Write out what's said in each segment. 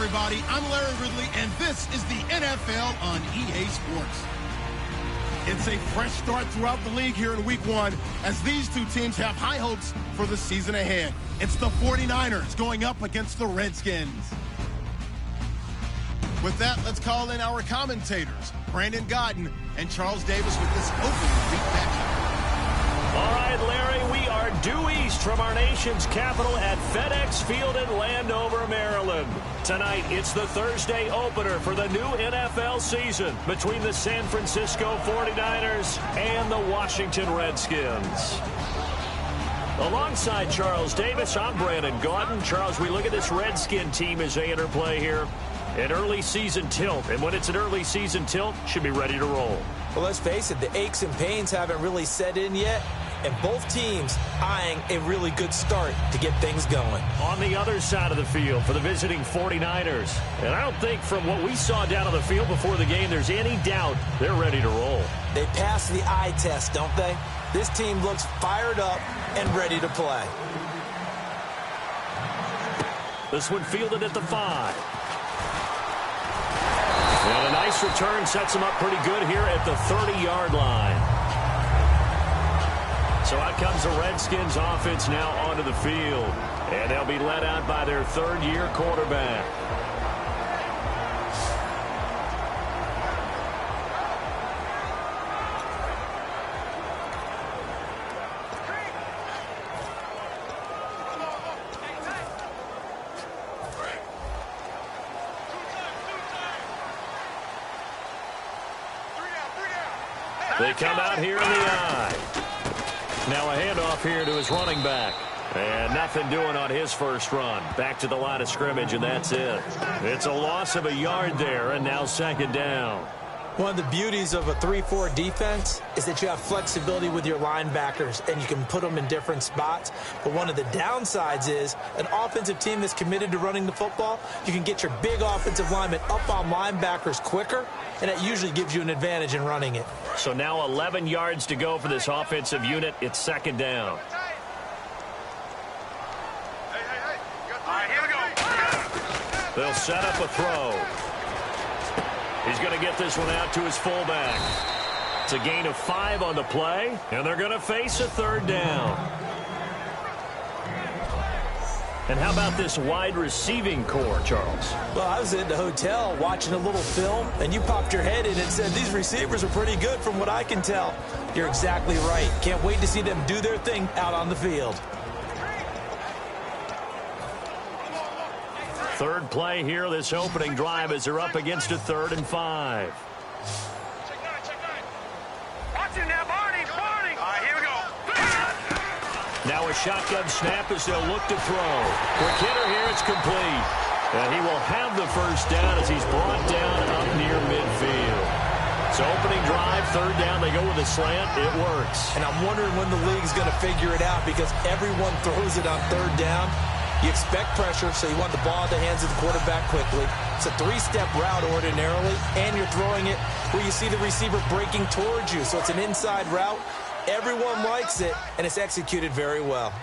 everybody. I'm Larry Ridley, and this is the NFL on EA Sports. It's a fresh start throughout the league here in Week 1 as these two teams have high hopes for the season ahead. It's the 49ers going up against the Redskins. With that, let's call in our commentators, Brandon Godden and Charles Davis, with this opening week matchup. All right, Larry, we are due east from our nation's capital at FedEx Field in Landover, Maryland. Tonight, it's the Thursday opener for the new NFL season between the San Francisco 49ers and the Washington Redskins. Alongside Charles Davis, I'm Brandon Godden. Charles, we look at this Redskin team as they enter play here. An early season tilt, and when it's an early season tilt, should be ready to roll. Well, let's face it, the aches and pains haven't really set in yet, and both teams eyeing a really good start to get things going. On the other side of the field for the visiting 49ers, and I don't think from what we saw down on the field before the game there's any doubt they're ready to roll. They passed the eye test, don't they? This team looks fired up and ready to play. This one fielded at the 5. And a nice return sets him up pretty good here at the 30-yard line. So out comes the Redskins offense now onto the field. And they'll be led out by their third-year quarterback. They come out here in the eye. Now a handoff here to his running back. And nothing doing on his first run. Back to the line of scrimmage, and that's it. It's a loss of a yard there, and now second down. One of the beauties of a 3-4 defense is that you have flexibility with your linebackers, and you can put them in different spots. But one of the downsides is an offensive team that's committed to running the football, you can get your big offensive linemen up on linebackers quicker, and that usually gives you an advantage in running it. So now 11 yards to go for this offensive unit. It's second down. All right, here we go. They'll set up a throw. He's going to get this one out to his fullback. It's a gain of 5 on the play, and they're going to face a third down. And how about this wide receiving core, Charles? Well, I was in the hotel watching a little film, and you popped your head in and said, these receivers are pretty good from what I can tell. You're exactly right. Can't wait to see them do their thing out on the field. Third play here, this opening drive, as they're up against a 3rd and 5. Watch him now, Barney. All right, here we go. Now a shotgun snap as they'll look to throw. Quick hitter here, it's complete. And he will have the first down as he's brought down up near midfield. So opening drive, 3rd down, they go with a slant. It works. And I'm wondering when the league's going to figure it out because everyone throws it on 3rd down. You expect pressure, so you want the ball in the hands of the quarterback quickly. It's a 3-step route ordinarily, and you're throwing it where you see the receiver breaking towards you. So it's an inside route. Everyone likes it, and it's executed very well.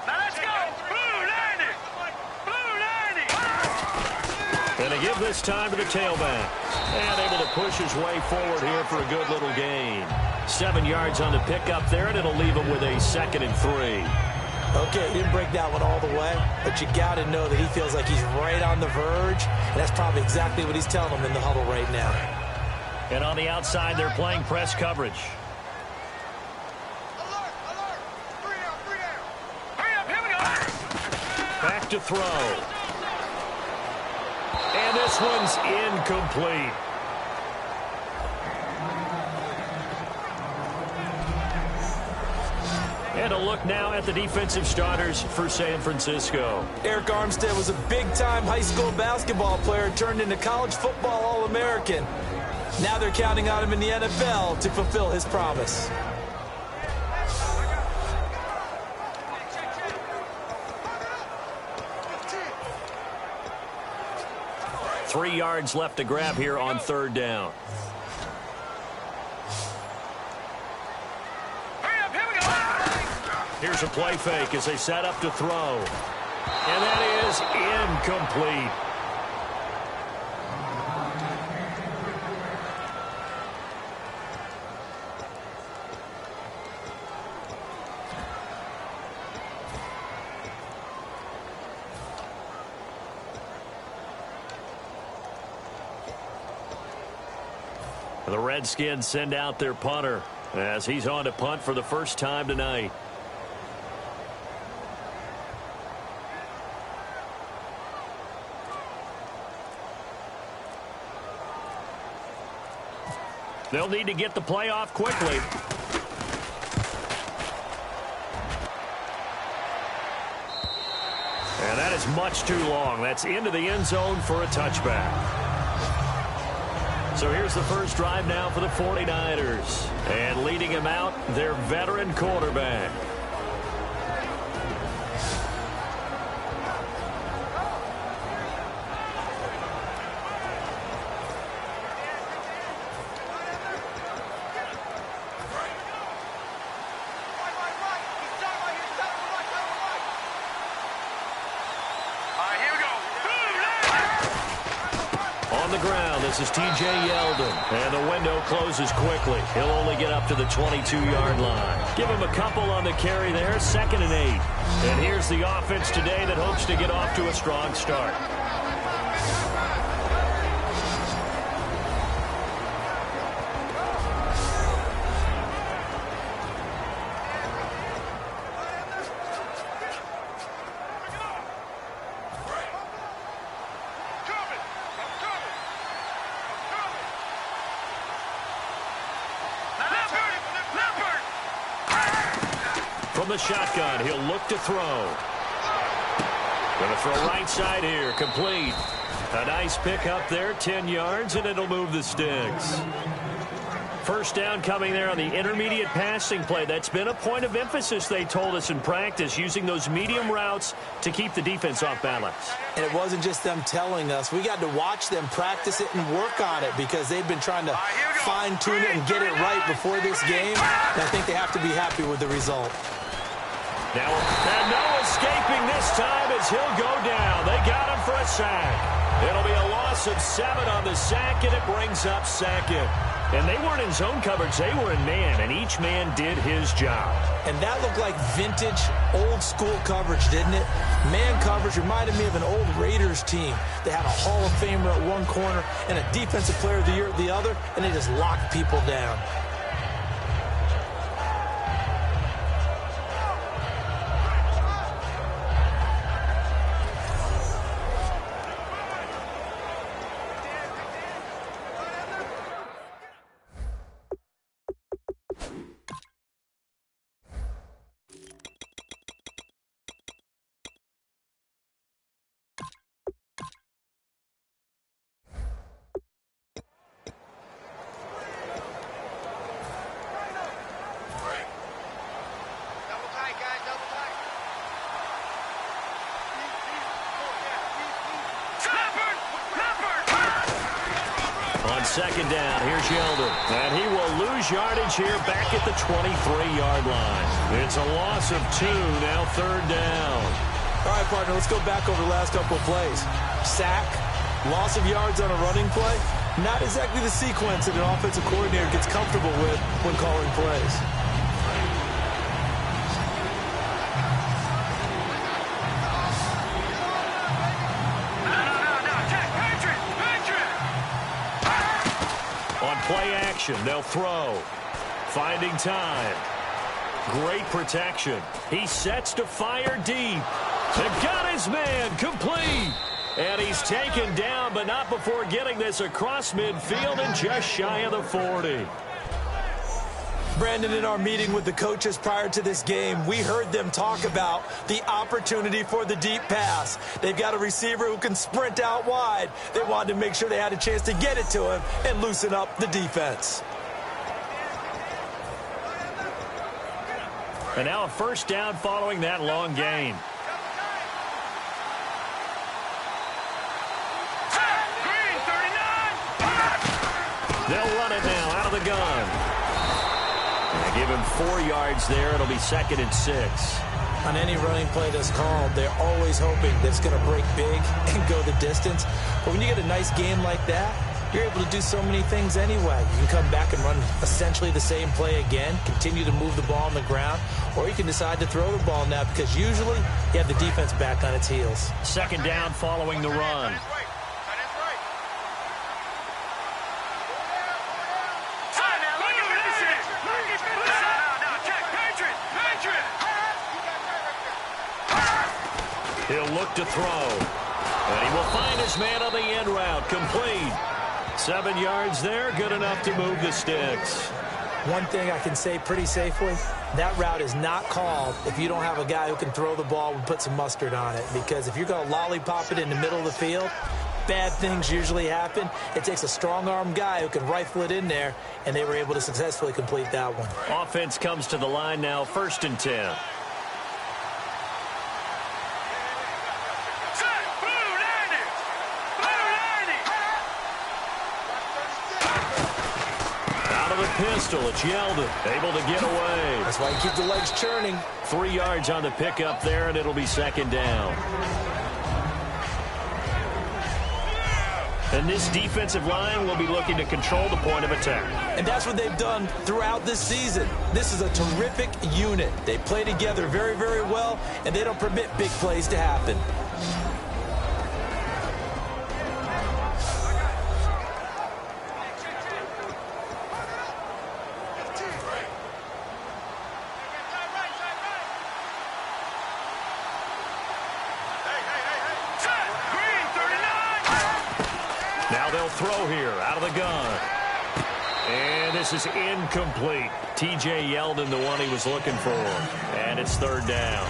Now let's go. Blue 90. And they give this time to the tailback. And able to push his way forward here for a good little gain. 7 yards on the pickup there, and it'll leave him with a 2nd and 3. Okay, he didn't break that one all the way, but you got to know that he feels like he's right on the verge, and that's probably exactly what he's telling them in the huddle right now. And on the outside, they're playing press coverage. Alert. 3 down. Hurry up, here we go. Back to throw. And this one's incomplete. And a look now at the defensive starters for San Francisco. Eric Armstead was a big-time high school basketball player turned into college football All-American. Now they're counting on him in the NFL to fulfill his promise. 3 yards left to grab here on 3rd down. Here's a play fake as they set up to throw. And that is incomplete. The Redskins send out their punter as he's on to punt for the first time tonight. They'll need to get the play off quickly. And that is much too long. That's into the end zone for a touchback. So here's the first drive now for the 49ers. And leading him out, their veteran quarterback. This is T.J. Yeldon, and the window closes quickly. He'll only get up to the 22-yard line. Give him a couple on the carry there, 2nd and 8. And here's the offense today that hopes to get off to a strong start. From the shotgun, he'll look to throw. Going to throw right side here, complete. A nice pick up there, 10 yards, and it'll move the sticks. First down coming there on the intermediate passing play. That's been a point of emphasis, they told us in practice, using those medium routes to keep the defense off balance. And it wasn't just them telling us. We got to watch them practice it and work on it because they've been trying to fine-tune it and get it right before this game. And I think they have to be happy with the result. Now, and no escaping this time as he'll go down. They got him for a sack. It'll be a loss of 7 on the sack, and it brings up 2nd. And they weren't in zone coverage. They were in man, and each man did his job. And that looked like vintage, old-school coverage, didn't it? Man coverage reminded me of an old Raiders team. They had a Hall of Famer at one corner and a Defensive Player of the Year at the other, and they just locked people down. Second down, here's Yeldon. And he will lose yardage here back at the 23-yard line. It's a loss of 2, now 3rd down. All right, partner, let's go back over the last couple of plays. Sack, loss of yards on a running play. Not exactly the sequence that an offensive coordinator gets comfortable with when calling plays. Play action, they'll throw. Finding time. Great protection. He sets to fire deep. They've got his man, complete. And he's taken down, but not before getting this across midfield and just shy of the 40. Brandon, in our meeting with the coaches prior to this game, we heard them talk about the opportunity for the deep pass. They've got a receiver who can sprint out wide. They wanted to make sure they had a chance to get it to him and loosen up the defense. And now a first down following that long gain. They'll run it now out of the gun. Give him 4 yards there. It'll be 2nd and 6. On any running play that's called, they're always hoping that it's going to break big and go the distance. But when you get a nice game like that, you're able to do so many things anyway. You can come back and run essentially the same play again, continue to move the ball on the ground, or you can decide to throw the ball now because usually you have the defense back on its heels. Second down following the run. He'll look to throw. And he will find his man on the end route. Complete. 7 yards there. Good enough to move the sticks. One thing I can say pretty safely, that route is not called if you don't have a guy who can throw the ball and put some mustard on it. Because if you're going to lollipop it in the middle of the field, bad things usually happen. It takes a strong-arm guy who can rifle it in there, and they were able to successfully complete that one. Offense comes to the line now, 1st and 10. Pistol, it's Yeldon, able to get away. That's why you keep the legs churning. 3 yards on the pickup there, and it'll be 2nd down. And this defensive line will be looking to control the point of attack. And that's what they've done throughout this season. This is a terrific unit. They play together very, very well, and they don't permit big plays to happen. Throw here out of the gun. And this is incomplete. T.J. Yeldon, the one he was looking for. And it's 3rd down.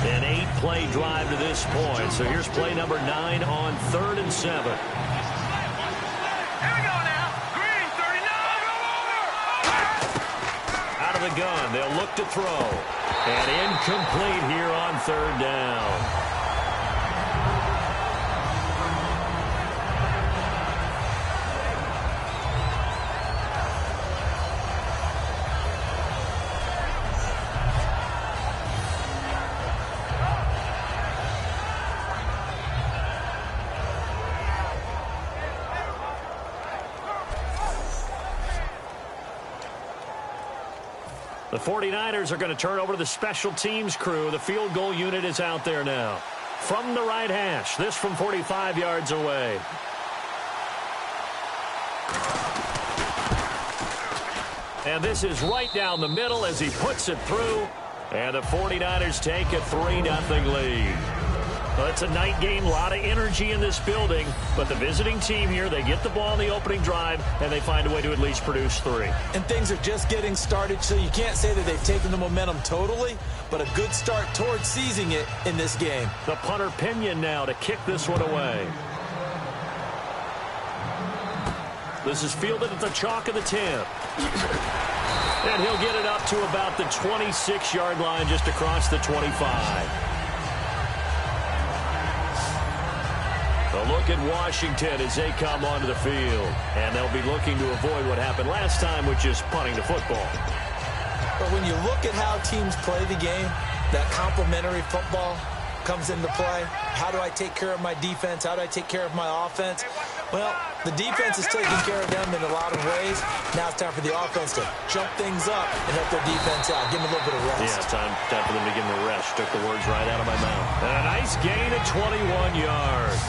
An 8-play drive to this point. So here's play number 9 on 3rd and 7. The gun. They'll look to throw. And incomplete here on 3rd down. The 49ers are going to turn over to the special teams crew. The field goal unit is out there now. From the right hash, this from 45 yards away. And this is right down the middle as he puts it through. And the 49ers take a 3-0 lead. Well, it's a night game, a lot of energy in this building. But the visiting team here, they get the ball in the opening drive, and they find a way to at least produce 3. And things are just getting started, so you can't say that they've taken the momentum totally, but a good start towards seizing it in this game. The punter Pinion now to kick this one away. This is fielded at the chalk of the 10. And he'll get it up to about the 26-yard line just across the 25. A look at Washington as they come onto the field. And they'll be looking to avoid what happened last time, which is punting the football. But when you look at how teams play the game, that complementary football comes into play. How do I take care of my defense? How do I take care of my offense? Well, the defense is taking care of them in a lot of ways. Now it's time for the offense to jump things up and help their defense out. Give them a little bit of rest. Yeah, time for them to give them a rest. Took the words right out of my mouth. And a nice gain of 21 yards.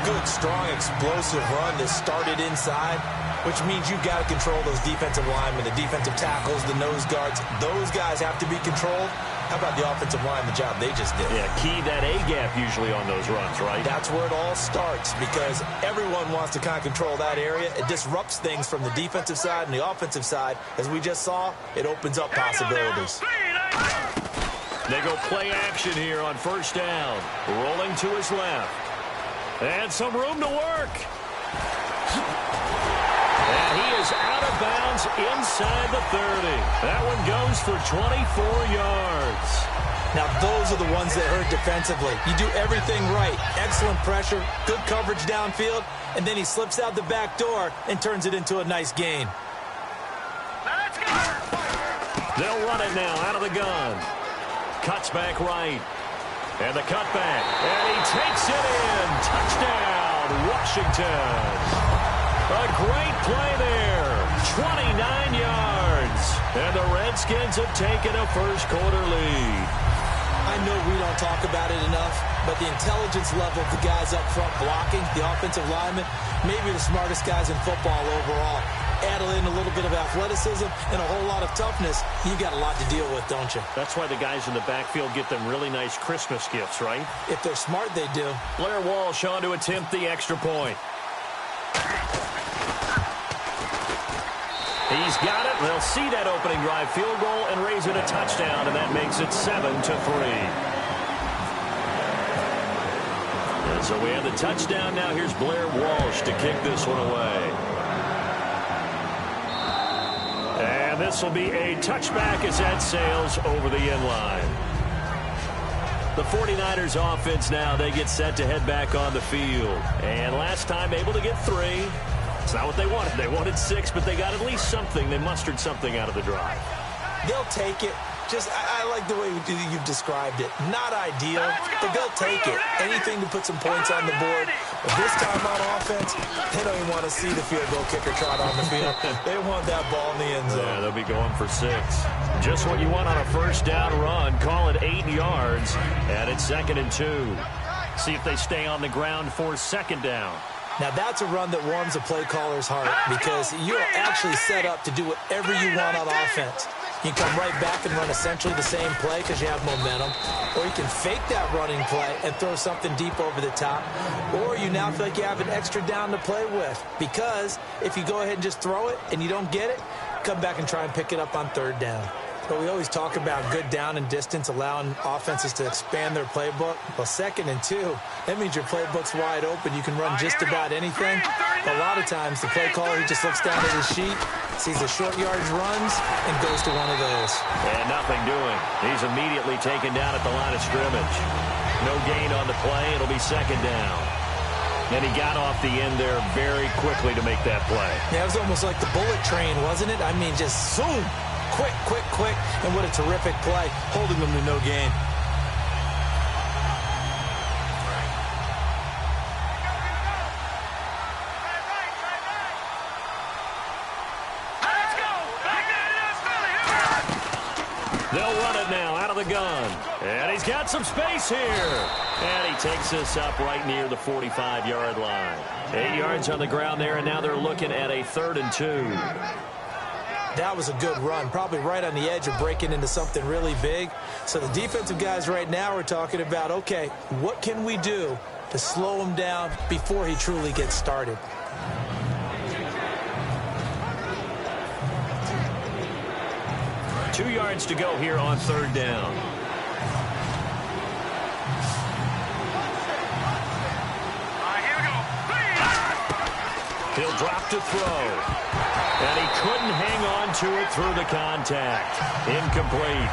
Good, strong, explosive run that started inside, which means you've got to control those defensive linemen, the defensive tackles, the nose guards. Those guys have to be controlled. How about the offensive line, the job they just did? Yeah, key that A-gap usually on those runs, right? That's where it all starts because everyone wants to kind of control that area. It disrupts things from the defensive side and the offensive side. As we just saw, it opens up possibilities. They go play action here on 1st down. Rolling to his left. And some room to work. And he is out of bounds inside the 30. That one goes for 24 yards. Now, those are the ones that hurt defensively. You do everything right. Excellent pressure, good coverage downfield, and then he slips out the back door and turns it into a nice gain. Let's go! They'll run it now out of the gun. Cuts back right. And the cutback. And he takes it in. Touchdown, Washington. A great play there. 29 yards. And the Redskins have taken a first-quarter lead. I know we don't talk about it enough, but the intelligence level of the guys up front blocking, the offensive linemen, maybe the smartest guys in football overall. Add in a little bit of athleticism and a whole lot of toughness, you got a lot to deal with, don't you? That's why the guys in the backfield get them really nice Christmas gifts, right? If they're smart, they do. Blair Walsh on to attempt the extra point. He's got it. They'll see that opening drive field goal and raise it a touchdown, and that makes it 7-3. And so we have the touchdown. Now here's Blair Walsh to kick this one away. And this will be a touchback as that sails over the end line. The 49ers offense now, they get set to head back on the field. And last time able to get 3. It's not what they wanted. They wanted 6, but they got at least something. They mustered something out of the drive. They'll take it. Just, I like the way you've described it. Not ideal, but they'll take it. Anything to put some points on the board. But this time on offense, they don't even want to see the field goal kicker trot on the field. They want that ball in the end zone. Yeah, they'll be going for 6. Just what you want on a first down run. Call it 8 yards, and it's 2nd and 2. See if they stay on the ground for 2nd down. Now, that's a run that warms a play caller's heart because you're actually set up to do whatever you want on offense. You can come right back and run essentially the same play because you have momentum, or you can fake that running play and throw something deep over the top, or you now feel like you have an extra down to play with because if you go ahead and just throw it and you don't get it, come back and try and pick it up on 3rd down. But we always talk about good down and distance, allowing offenses to expand their playbook. Well, 2nd and 2, that means your playbook's wide open. You can run just about anything. A lot of times, the play caller, he just looks down at his sheet, sees the short yardage runs, and goes to one of those. And nothing doing. He's immediately taken down at the line of scrimmage. No gain on the play. It'll be 2nd down. And he got off the end there very quickly to make that play. Yeah, it was almost like the bullet train, wasn't it? I mean, just zoom. Quick, quick, quick, and what a terrific play, holding them to no gain. They'll run it now out of the gun. And he's got some space here. And he takes this up right near the 45-yard line. 8 yards on the ground there, and now they're looking at a 3rd and 2. That was a good run, probably right on the edge of breaking into something really big. So the defensive guys right now are talking about, okay, what can we do to slow him down before he truly gets started? Two yards to go here on 3rd down. Here we go. He'll drop to throw. And he couldn't hang on to it through the contact. Incomplete.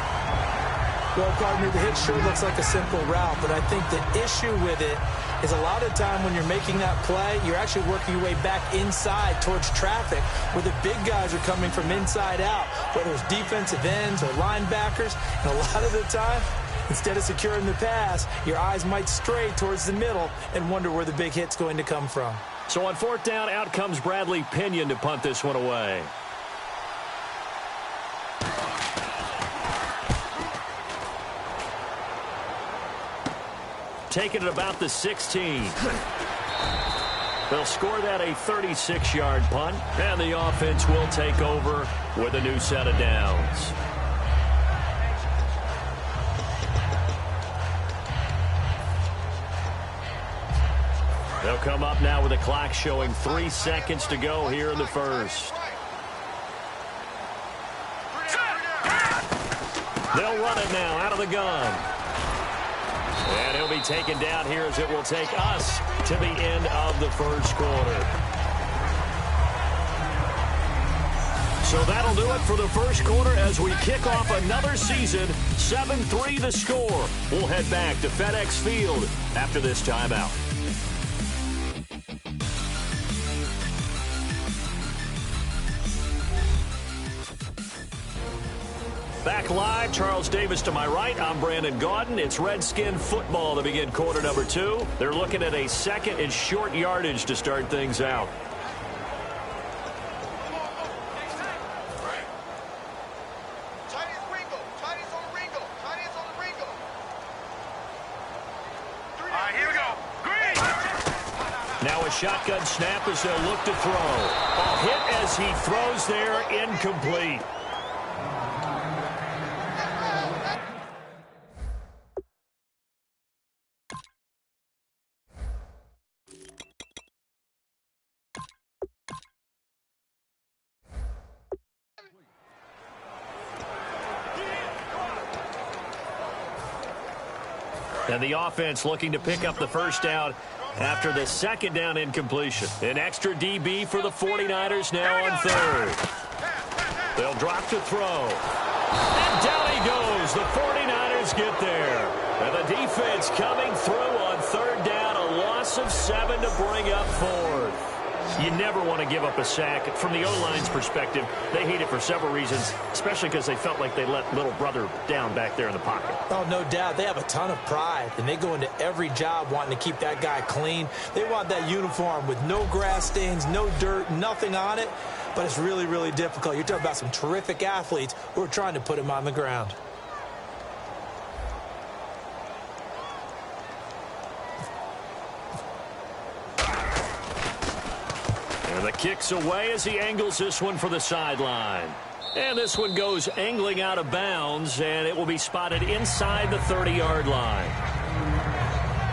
Well, Gardner, the hit sure looks like a simple route, but I think the issue with it is a lot of time when you're making that play, you're actually working your way back inside towards traffic where the big guys are coming from inside out, whether it's defensive ends or linebackers. And a lot of the time, instead of securing the pass, your eyes might stray towards the middle and wonder where the big hit's going to come from. So on 4th down, out comes Bradley Pinion to punt this one away. Taking it about the 16. They'll score that a 36-yard punt, and the offense will take over with a new set of downs. They'll come up now with a clock showing 3 seconds to go here in the first. They'll run it now out of the gun. And he'll be taken down here as it will take us to the end of the first quarter. So that'll do it for the first quarter as we kick off another season. 7-3 the score. We'll head back to FedEx Field after this timeout. Back live, Charles Davis to my right. I'm Brandon Gaudin. It's Redskin football to begin quarter number 2. They're looking at a second and short yardage to start things out. Now a shotgun snap as they'll look to throw. A hit as he throws there, incomplete. And the offense looking to pick up the first down after the second down incompletion. An extra DB for the 49ers now on third. They'll drop to throw. And down he goes. The 49ers get there. And the defense coming through on third down. A loss of 7 to bring up fourth. You never want to give up a sack. From the O-line's perspective, they hate it for several reasons, especially because they felt like they let little brother down back there in the pocket. Oh, no doubt. They have a ton of pride, and they go into every job wanting to keep that guy clean. They want that uniform with no grass stains, no dirt, nothing on it, but it's really, really difficult. You're talking about some terrific athletes who are trying to put him on the ground. The kick's away as he angles this one for the sideline. And this one goes angling out of bounds, and it will be spotted inside the 30-yard line.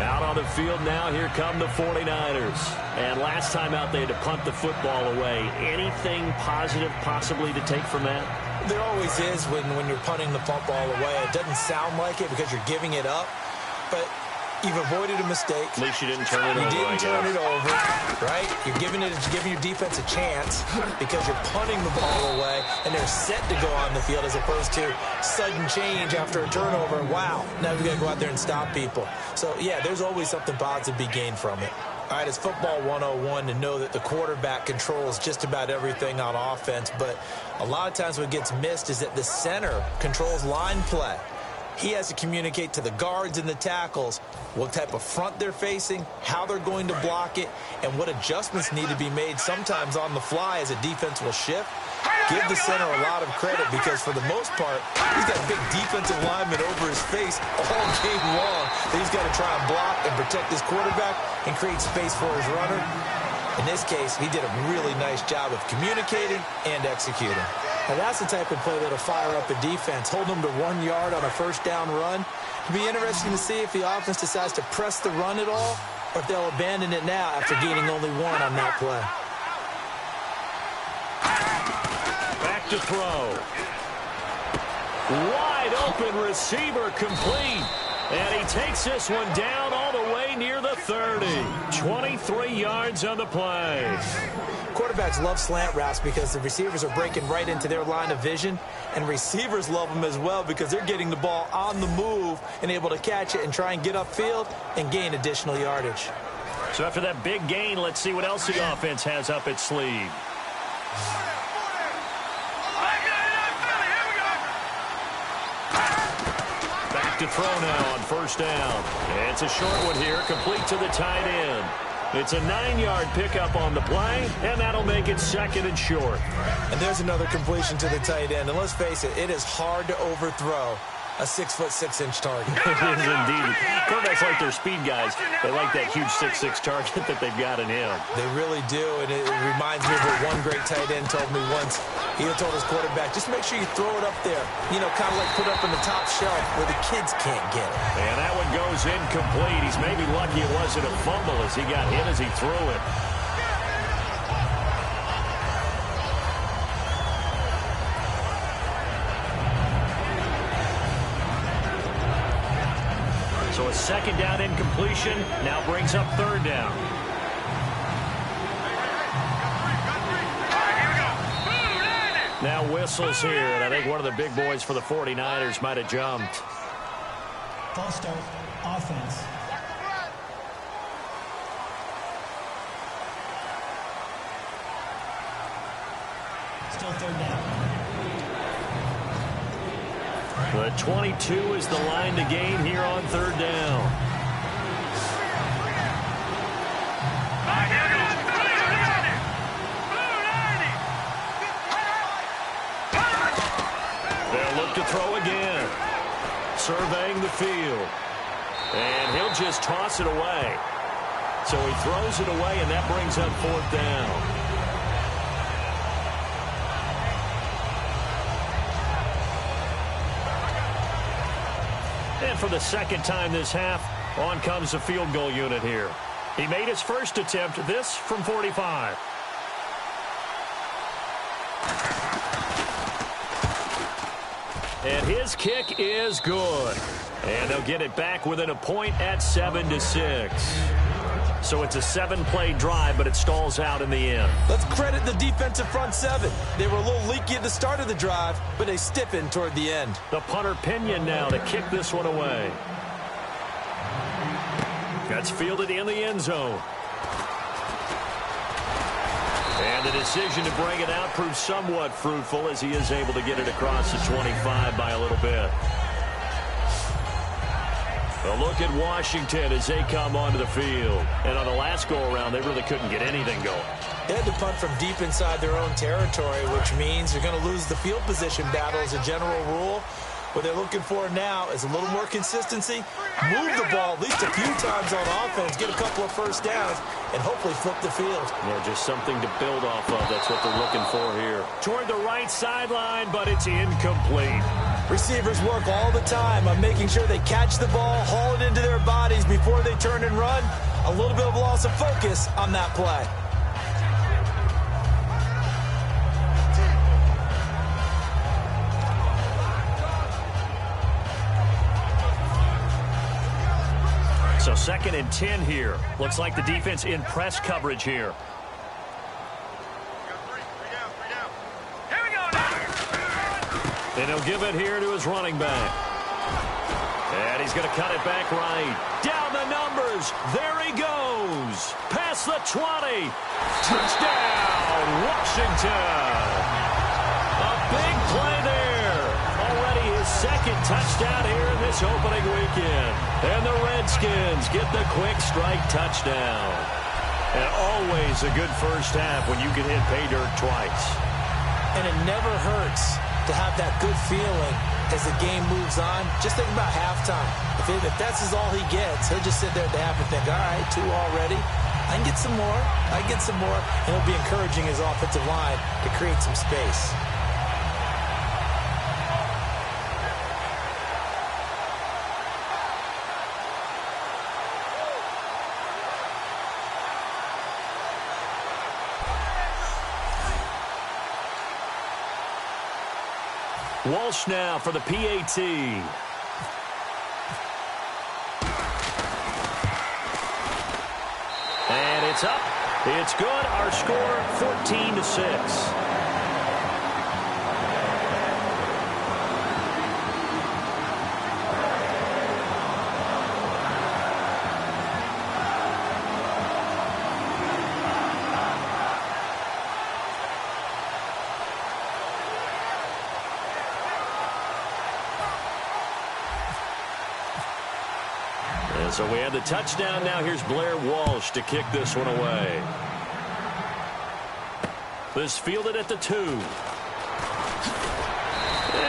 Out on the field now, here come the 49ers. And last time out, they had to punt the football away. Anything positive possibly to take from that? There always is when you're punting the football away. It doesn't sound like it because you're giving it up, but you've avoided a mistake. At least you didn't turn it over. You didn't turn it over, right? You're giving your defense a chance because you're punting the ball away, and they're set to go on the field as opposed to sudden change after a turnover. And wow, now we've got to go out there and stop people. So, yeah, there's always something positive to be gained from it. All right, it's football 101 to know that the quarterback controls just about everything on offense, but a lot of times what gets missed is that the center controls line play. He has to communicate to the guards and the tackles what type of front they're facing, how they're going to block it, and what adjustments need to be made sometimes on the fly as a defense will shift. Give the center a lot of credit because for the most part, he's got big defensive linemen over his face all game long that he's got to try and block and protect his quarterback and create space for his runner. In this case, he did a really nice job of communicating and executing. And that's the type of play that'll fire up a defense, hold them to 1 yard on a first down run. It'll be interesting to see if the offense decides to press the run at all or if they'll abandon it now after gaining only 1 on that play. Back to throw. Wide open receiver complete. And he takes this one down all the way near the 30. 23 yards on the play. Quarterbacks love slant routes because the receivers are breaking right into their line of vision, and receivers love them as well because they're getting the ball on the move and able to catch it and try and get upfield and gain additional yardage. So after that big gain, let's see what else the offense has up its sleeve. Back to throw now on first down. It's a short one here, complete to the tight end. It's a 9-yard pickup on the play, and that'll make it second and short. And there's another completion to the tight end. And let's face it, it is hard to overthrow a 6'6" target. It is indeed. Quarterbacks like their speed guys. They like that huge 6'6" target that they've got in him. They really do, and it reminds me of what one great tight end told me once. He told his quarterback, just make sure you throw it up there. You know, kind of like put up in the top shelf where the kids can't get it. And that one goes incomplete. He's maybe lucky it wasn't a fumble as he got hit as he threw it. So a second down incompletion now brings up third down. Now whistles here, and I think one of the big boys for the 49ers might have jumped. False start, offense. Still third down. The 22 is the line to gain here on third down. They'll look to throw again. Surveying the field. And he'll just toss it away. So he throws it away, and that brings up fourth down. And for the second time this half, on comes the field goal unit here. He made his first attempt, this from 45. And his kick is good. And they'll get it back within a point at 7-6. So it's a 7-play drive, but it stalls out in the end. Let's credit the defensive front seven. They were a little leaky at the start of the drive, but they stiffened toward the end. The punter Pinion now to kick this one away. That's fielded in the end zone. And the decision to bring it out proves somewhat fruitful as he is able to get it across the 25 by a little bit. A look at Washington as they come onto the field. And on the last go-around, they really couldn't get anything going. They had to punt from deep inside their own territory, which means they're going to lose the field position battle as a general rule. What they're looking for now is a little more consistency, move the ball at least a few times on offense, get a couple of first downs, and hopefully flip the field. Yeah, just something to build off of. That's what they're looking for here. Toward the right sideline, but it's incomplete. Receivers work all the time on making sure they catch the ball, haul it into their bodies before they turn and run. A little bit of loss of focus on that play. So 2nd and 10 here. Looks like the defense in press coverage here. And he'll give it here to his running back. And he's going to cut it back right. Down the numbers. There he goes. Past the 20. Touchdown, Washington. A big play there. Already his 2nd touchdown here in this opening weekend. And the Redskins get the quick strike touchdown. And always a good first half when you can hit pay dirt twice. And it never hurts to have that good feeling as the game moves on. Just think about halftime. If that's all he gets, he'll just sit there at the half and think, all right, 2 already. I can get some more. I can get some more. And he'll be encouraging his offensive line to create some space. Walsh now for the PAT. And it's up. It's good. Our score, 14-6. So we have the touchdown. Now here's Blair Walsh to kick this one away. This fielded at the 2. And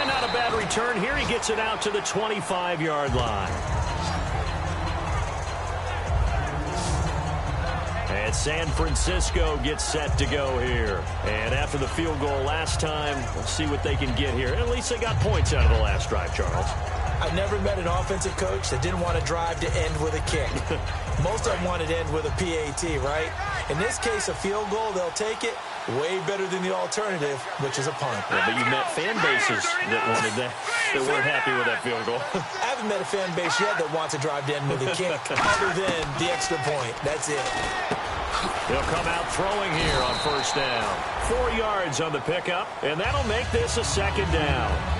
not a bad return here. He gets it out to the 25-yard line. And San Francisco gets set to go here. And after the field goal last time, we'll see what they can get here. At least they got points out of the last drive, Charles. I've never met an offensive coach that didn't want to drive to end with a kick. Most of them wanted to end with a PAT, right? In this case, a field goal, they'll take it. Way better than the alternative, which is a punt. Yeah, but you met fan bases that wanted that weren't happy with that field goal. I haven't met a fan base yet that wants to drive to end with a kick other than the extra point. That's it. He'll come out throwing here on first down. 4 yards on the pickup, and that'll make this a second down.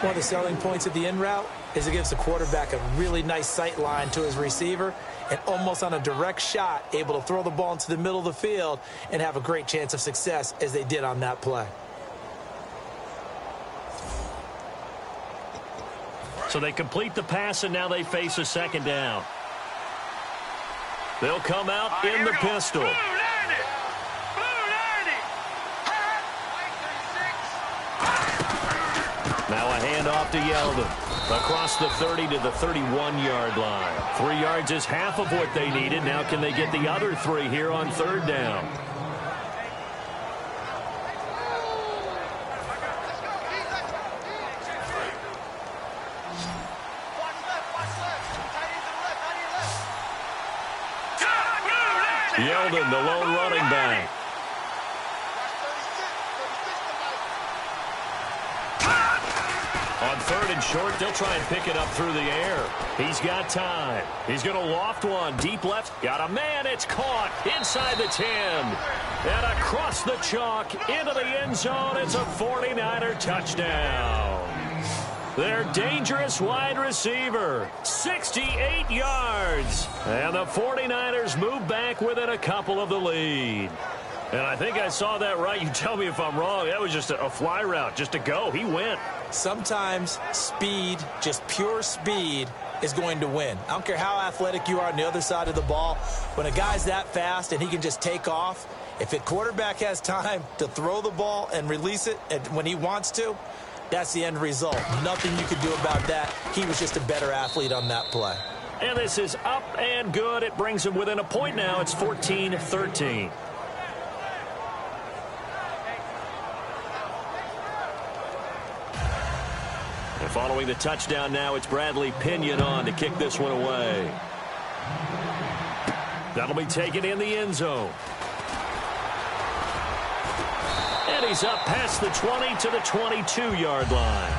One of the selling points of the in route is it gives the quarterback a really nice sight line to his receiver and almost on a direct shot able to throw the ball into the middle of the field and have a great chance of success as they did on that play. So they complete the pass, and now they face a second down. They'll come out in the pistol. Now a handoff to Yeldon. Across the 30 to the 31-yard line. 3 yards is half of what they needed. Now can they get the other 3 here on third down? Yeldon, the lone running back. On third and short, they'll try and pick it up through the air. He's got time. He's going to loft one. Deep left. Got a man. It's caught inside the 10. And across the chalk into the end zone. It's a 49er touchdown. Their dangerous wide receiver. 68 yards. And the 49ers move back within a couple of the lead. And I think I saw that right. You tell me if I'm wrong. That was just a fly route, just to go. He went. Sometimes speed, just pure speed, is going to win. I don't care how athletic you are on the other side of the ball. When a guy's that fast and he can just take off, if a quarterback has time to throw the ball and release it when he wants to, that's the end result. Nothing you could do about that. He was just a better athlete on that play. And this is up and good. It brings him within a point now. It's 14-13. And following the touchdown now, it's Bradley Pinion on to kick this one away. That'll be taken in the end zone. And he's up past the 20 to the 22-yard line.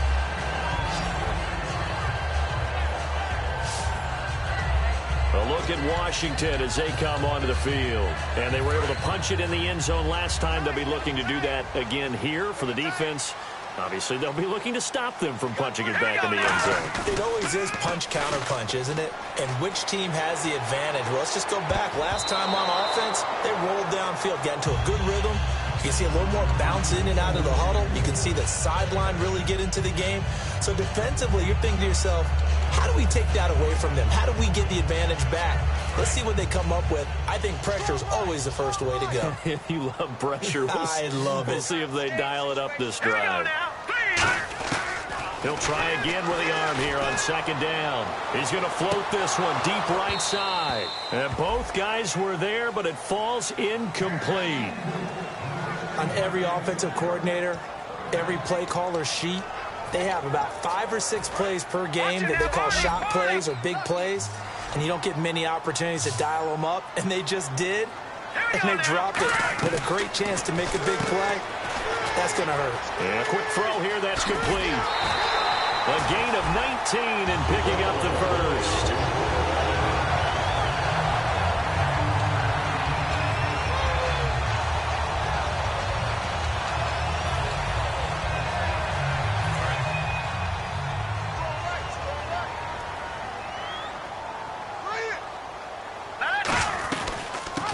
A look at Washington as they come onto the field. And they were able to punch it in the end zone last time. They'll be looking to do that again here for the defense. Obviously, they'll be looking to stop them from punching it back in the end zone. It always is punch-counter-punch, isn't it? And which team has the advantage? Well, let's just go back. Last time on offense, they rolled downfield, got into a good rhythm. You can see a little more bounce in and out of the huddle. You can see the sideline really get into the game. So defensively, you're thinking to yourself, how do we take that away from them? How do we get the advantage back? Let's see what they come up with. I think pressure is always the first way to go. You love pressure. I love it. We'll see if they dial it up this drive. He'll try again with the arm here on second down. He's going to float this one deep right side. And both guys were there, but it falls incomplete. On every offensive coordinator, every play caller sheet, they have about 5 or 6 plays per game that they call shot plays or big plays. And you don't get many opportunities to dial them up. And they just did. And they dropped it with a great chance to make a big play. That's going to hurt. And a quick throw here. That's complete. A gain of 19 and picking up the first.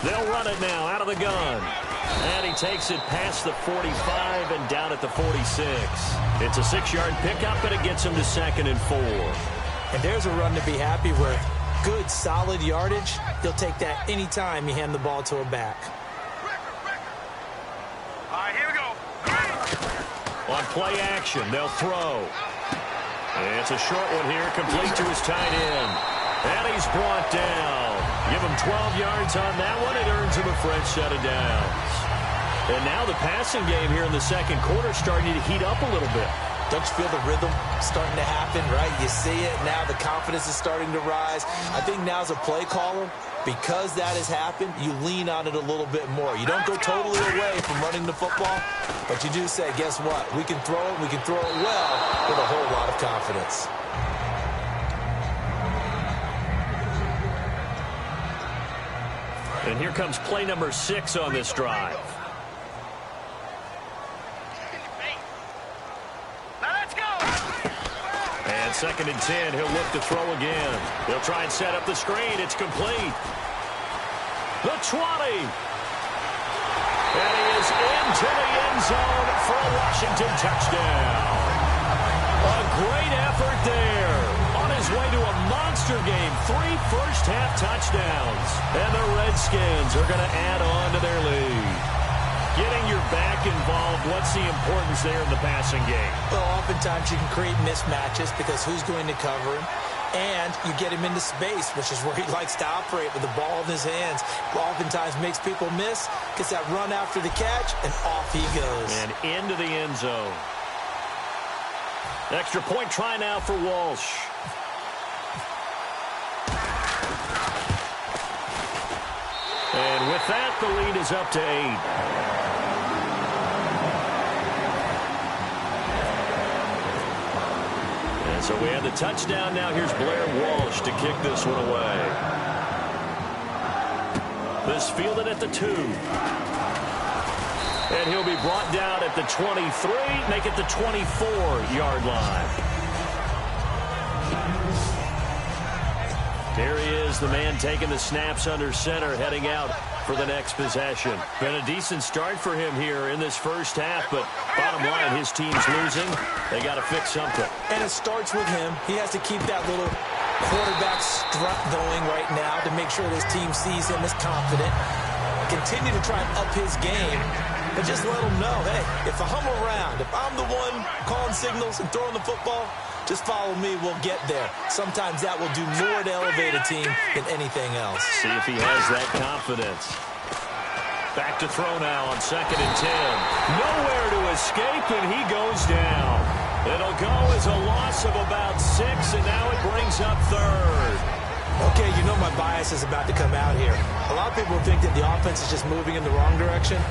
They'll run it now out of the gun. And he takes it past the 45 and down at the 46. It's a 6-yard pickup, and it gets him to 2nd and 4. And there's a run to be happy with. Good, solid yardage. He'll take that anytime you hand the ball to a back. All right, here we go. On play action, they'll throw. And it's a short one here, complete to his tight end. And he's brought down. Give him 12 yards on that one. It earns him a fresh set of downs. And now the passing game here in the second quarter starting to heat up a little bit. Don't you feel the rhythm starting to happen, right? You see it. Now the confidence is starting to rise. I think now as a play caller, because that has happened, you lean on it a little bit more. You don't go totally away from running the football, but you do say, guess what? We can throw it. We can throw it well with a whole lot of confidence. And here comes play number 6 on this drive. And 2nd and 10, he'll look to throw again. He'll try and set up the screen. It's complete. The 20. And he is into the end zone for a Washington touchdown. A great effort there. On his way to a monster game. 3 first-half touchdowns. And the Redskins are going to add on to their lead. Getting your back involved, what's the importance there in the passing game? Well, oftentimes you can create mismatches because who's going to cover him? And you get him into space, which is where he likes to operate with the ball in his hands. Oftentimes makes people miss, gets that run after the catch, and off he goes. And into the end zone. Extra point try now for Walsh. And with that, the lead is up to 8. So we have the touchdown. Now here's Blair Walsh to kick this one away. This fielded at the 2. And he'll be brought down at the 23, make it the 24-yard line. There he is, the man taking the snaps under center, heading out for the next possession. Been a decent start for him here in this first half, but bottom line, his team's losing. They got to fix something. And it starts with him. He has to keep that little quarterback strut going right now to make sure this team sees him as confident. Continue to try and up his game, but just let him know, hey, if I'm around, if I'm the one calling signals and throwing the football, just follow me, we'll get there. Sometimes that will do more to elevate a team than anything else. See if he has that confidence. Back to throw now on 2nd and 10. Nowhere to escape, and he goes down. It'll go as a loss of about 6, and now it brings up 3rd. Okay, you know my bias is about to come out here. A lot of people think that the offense is just moving in the wrong direction.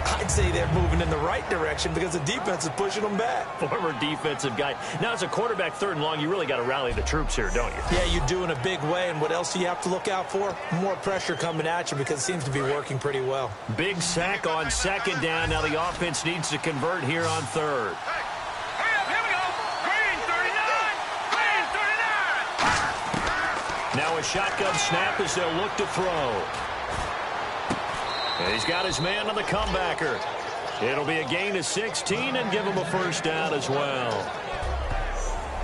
I'd say they're moving in the right direction because the defense is pushing them back. Former defensive guy. Now, as a quarterback 3rd and long, you really got to rally the troops here, don't you? Yeah, you do in a big way. And what else do you have to look out for? More pressure coming at you because it seems to be working pretty well. Big sack on 2nd down. Now the offense needs to convert here on 3rd. Here we go. Green 39. Now a shotgun snap as they'll look to throw. And he's got his man on the comebacker. It'll be a gain of 16 and give him a first down as well.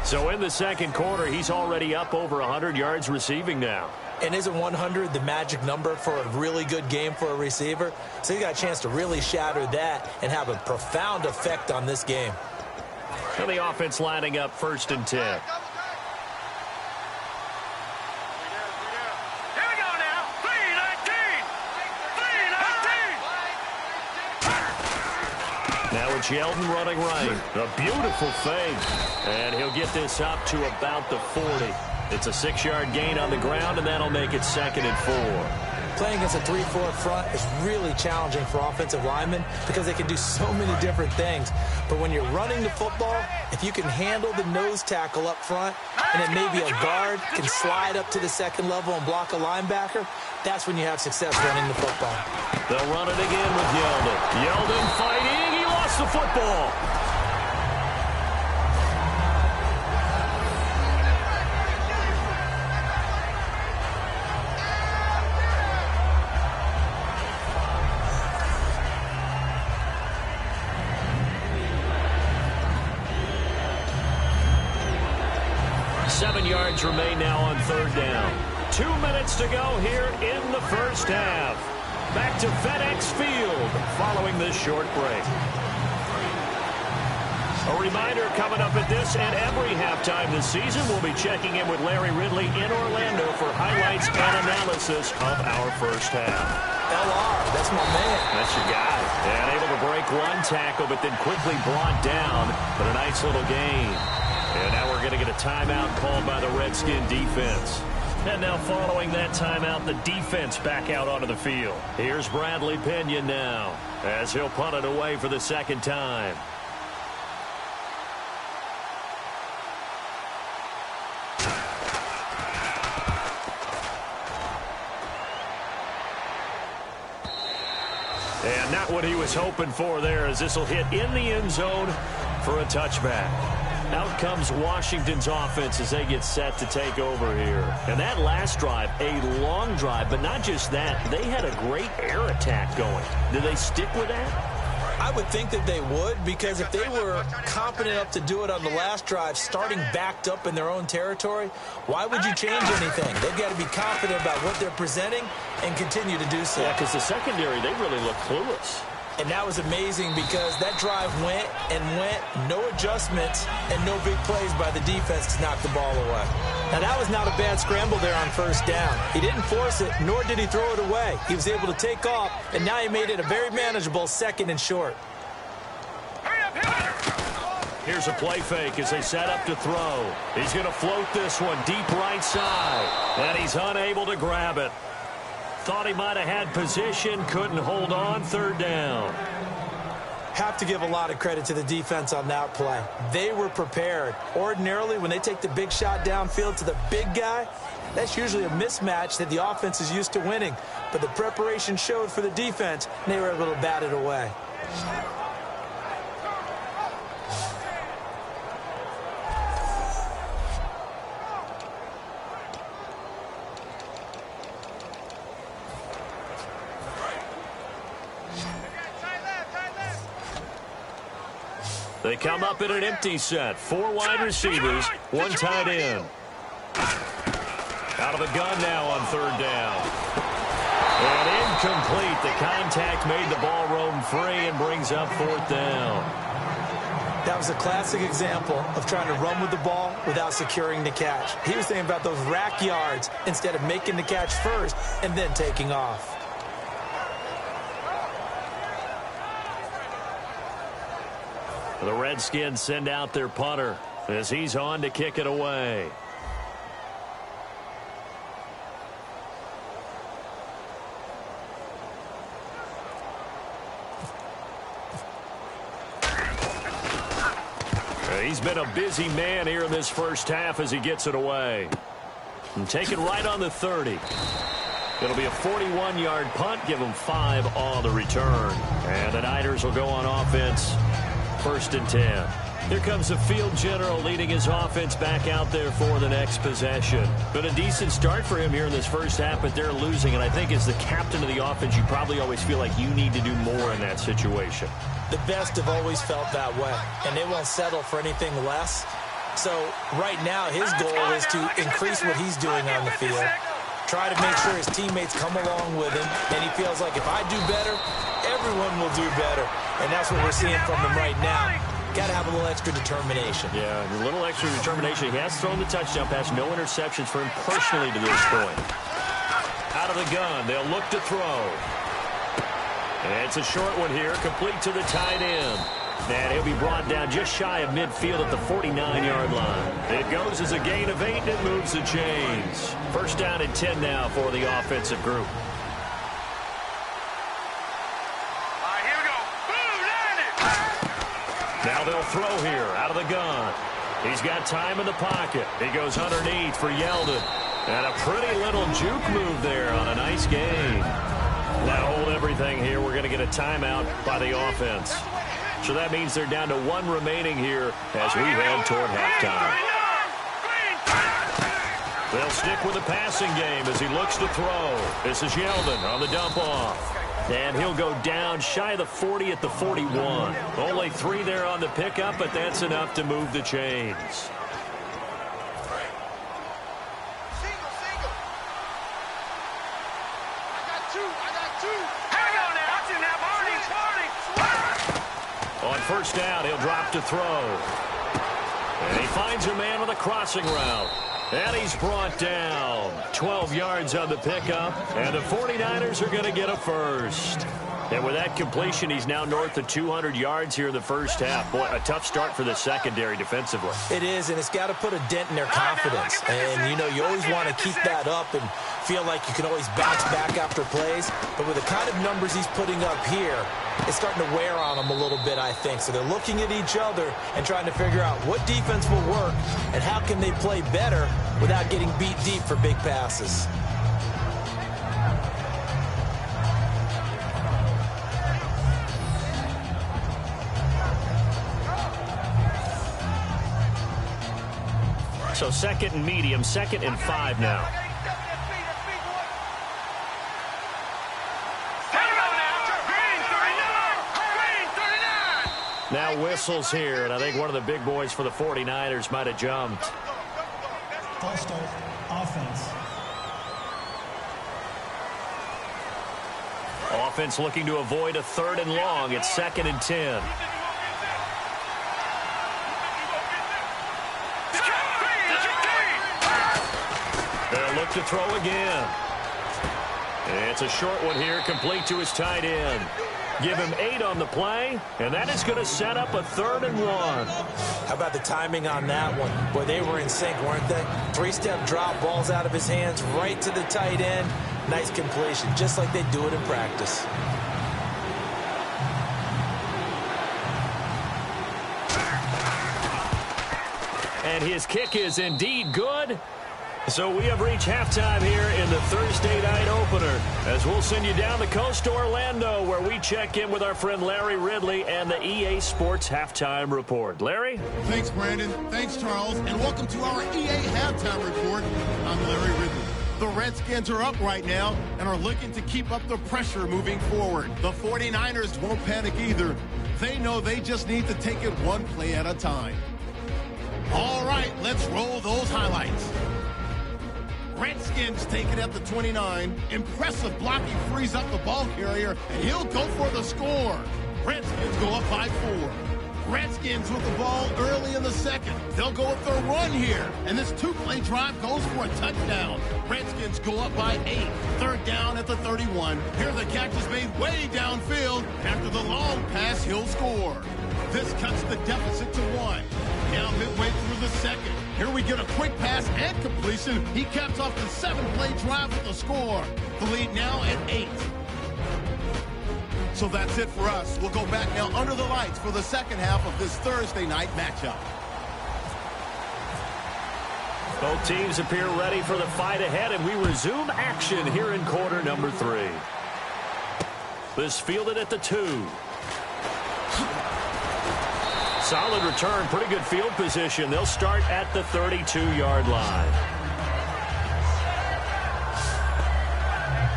So in the second quarter, he's already up over 100 yards receiving now. And isn't 100 the magic number for a really good game for a receiver? So he got a chance to really shatter that and have a profound effect on this game. And the offense lining up 1st and 10. Now it's Yeldon running right. A beautiful fake. And he'll get this up to about the 40. It's a 6-yard gain on the ground, and that'll make it 2nd and 4. Playing against a 3-4 front is really challenging for offensive linemen because they can do so many different things. But when you're running the football, if you can handle the nose tackle up front, and then maybe a guard can slide up to the 2nd level and block a linebacker, that's when you have success running the football. They'll run it again with Yeldon. Yeldon fighting. He lost the football. Yards remain now on 3rd down. 2 minutes to go here in the first half. Back to FedEx Field following this short break. A reminder coming up at this and every halftime this season, we'll be checking in with Larry Ridley in Orlando for highlights and analysis of our first half. LR, that's my man. That's your guy. And able to break one tackle, but then quickly brought down. But a nice little gain. And now we're going to get a timeout called by the Redskin defense. And now following that timeout, the defense back out onto the field. Here's Bradley Pinion now as he'll punt it away for the second time. And not what he was hoping for there, as this will hit in the end zone for a touchback. Out comes Washington's offense as they get set to take over here. And that last drive, a long drive, but not just that. They had a great air attack going. Did they stick with that? I would think that they would, because if they were competent enough to do it on the last drive, starting backed up in their own territory, why would you change anything? They've got to be confident about what they're presenting and continue to do so. Yeah, because the secondary, they really look clueless. And that was amazing because that drive went and went, no adjustments, and no big plays by the defense to knock the ball away. Now, that was not a bad scramble there on first down. He didn't force it, nor did he throw it away. He was able to take off, and now he made it a very manageable second and short. Here's a play fake as they set up to throw. He's going to float this one deep right side, and he's unable to grab it. Thought he might have had position, couldn't hold on, third down. Have to give a lot of credit to the defense on that play. They were prepared. Ordinarily, when they take the big shot downfield to the big guy, that's usually a mismatch that the offense is used to winning. But the preparation showed for the defense, and they were able to bat it away. They come up in an empty set. 4 wide receivers, 1 tight end. Out of the gun now on third down. And incomplete. The contact made the ball roam free and brings up 4th down. That was a classic example of trying to run with the ball without securing the catch. He was thinking about those rack yards instead of making the catch first and then taking off. The Redskins send out their punter as he's on to kick it away. He's been a busy man here in this first half as he gets it away. And take it right on the 30. It'll be a 41-yard punt. Give them 5 on the return. And the Niners will go on offense. 1st and 10. Here comes the field general leading his offense back out there for the next possession. Been a decent start for him here in this first half, but they're losing. And I think as the captain of the offense, you probably always feel like you need to do more in that situation. The best have always felt that way, and they won't settle for anything less. So right now his goal is to increase what he's doing on the field, try to make sure his teammates come along with him, and he feels like if I do better, everyone will do better. And that's what we're seeing from him right now. Got to have a little extra determination. Yeah, a little extra determination. He has thrown the touchdown pass. No interceptions for him personally to this point. Out of the gun. They'll look to throw. And it's a short one here, complete to the tight end. And he'll be brought down just shy of midfield at the 49-yard line. It goes as a gain of 8, and it moves the chains. 1st down and 10 now for the offensive group. Now they'll throw here out of the gun. He's got time in the pocket. He goes underneath for Yeldon. And a pretty little juke move there on a nice gain. Now hold everything here. We're going to get a timeout by the offense. So that means they're down to 1 remaining here as we head toward halftime. They'll stick with the passing game as he looks to throw. This is Yeldon on the dump off. And he'll go down shy of the 40 at the 41. Only 3 there on the pickup, but that's enough to move the chains. On first down, he'll drop to throw. And he finds a man with a crossing route. And he's brought down. 12 yards on the pickup. And the 49ers are going to get a first. And with that completion, he's now north of 200 yards here in the first half. Boy, a tough start for the secondary defensively. It is, and it's got to put a dent in their confidence. And, you know, you always want to keep that up and feel like you can always bounce back after plays. But with the kind of numbers he's putting up here, it's starting to wear on them a little bit, I think. So they're looking at each other and trying to figure out what defense will work and how can they play better without getting beat deep for big passes. So second and medium, 2nd and 5 now. Now whistles here, and I think one of the big boys for the 49ers might have jumped. False start, offense. Offense looking to avoid a 3rd and long. It's 2nd and 10. They'll look to throw again. It's a short one here, complete to his tight end. Give him 8 on the play, and that is going to set up a 3rd and 1. How about the timing on that one? Boy, they were in sync, weren't they? 3-step drop, balls out of his hands, right to the tight end. Nice completion, just like they do it in practice. And his kick is indeed good. So we have reached halftime here in the Thursday night opener, as we'll send you down the coast to Orlando, where we check in with our friend Larry Ridley and the EA Sports Halftime Report. Larry? Thanks, Brandon. Thanks, Charles. And welcome to our EA Halftime Report. I'm Larry Ridley. The Redskins are up right now and are looking to keep up the pressure moving forward. The 49ers won't panic either. They know they just need to take it one play at a time. All right, let's roll those highlights. Redskins take it at the 29. Impressive blocking frees up the ball carrier, and he'll go for the score. Redskins go up by 4. Redskins with the ball early in the second. They'll go with their run here, and this 2-play drive goes for a touchdown. Redskins go up by 8. 3rd down at the 31. Here the catch is made way downfield. After the long pass, he'll score. This cuts the deficit to 1. Now midway through the second. Here we get a quick pass and completion. He caps off the 7-play drive with the score. The lead now at 8. So that's it for us. We'll go back now under the lights for the second half of this Thursday night matchup. Both teams appear ready for the fight ahead, and we resume action here in quarter number 3. This fielded at the 2. Solid return, pretty good field position. They'll start at the 32-yard line.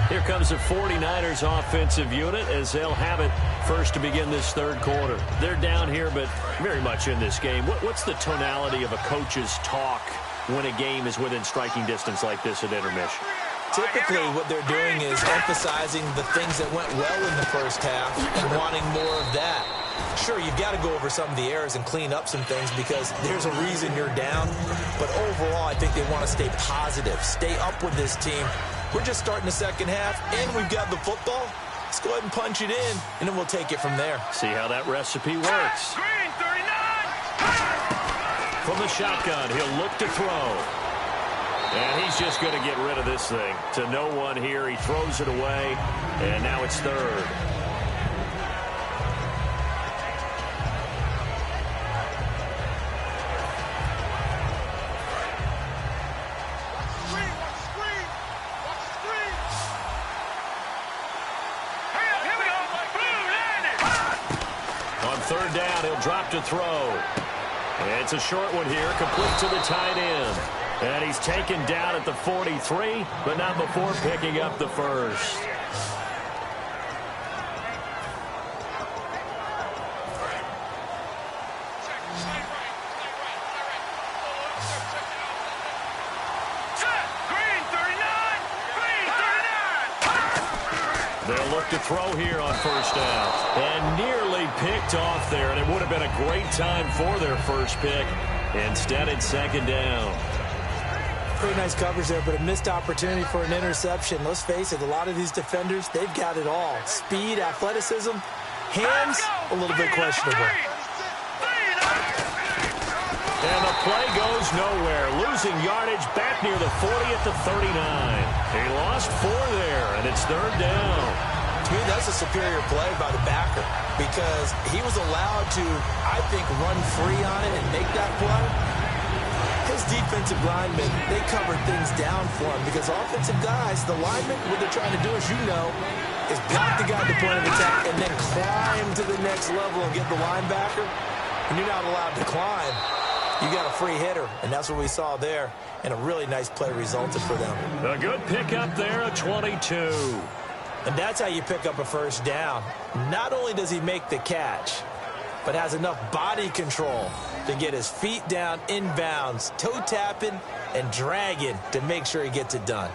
Here comes the 49ers offensive unit as they'll have it first to begin this 3rd quarter. They're down here, but very much in this game. What's the tonality of a coach's talk when a game is within striking distance like this at intermission? Typically, what they're doing is emphasizing the things that went well in the first half and wanting more of that. Sure, you've got to go over some of the errors and clean up some things because there's a reason you're down. But overall, I think they want to stay positive, stay up with this team. We're just starting the second half, and we've got the football. Let's go ahead and punch it in, and then we'll take it from there. See how that recipe works. Green 39. From the shotgun, he'll look to throw. And he's just going to get rid of this thing. To no one here, he throws it away, and now it's 3rd. Drop to throw. And it's a short one here, complete to the tight end. And he's taken down at the 43, but not before picking up the first. They'll look to throw here on first down. And nearly picked off there, and it would have been a great time for their first pick. Instead, it's second down. Pretty nice coverage there, but a missed opportunity for an interception. Let's face it, a lot of these defenders, they've got it all. Speed, athleticism, hands, a little bit questionable. And the play goes nowhere. Losing yardage back near the 40 at the 39. He lost 4 there, and it's third down. To me, that's a superior play by the backer because he was allowed to, I think, run free on it and make that play. His defensive linemen, they covered things down for him because offensive guys, the linemen, what they're trying to do, as you know, is block the guy at the point of attack and then climb to the next level and get the linebacker. And you're not allowed to climb. You got a free hitter, and that's what we saw there, and a really nice play resulted for them. A good pickup there at 22. And that's how you pick up a first down. Not only does he make the catch, but has enough body control to get his feet down inbounds, toe tapping and dragging to make sure he gets it done.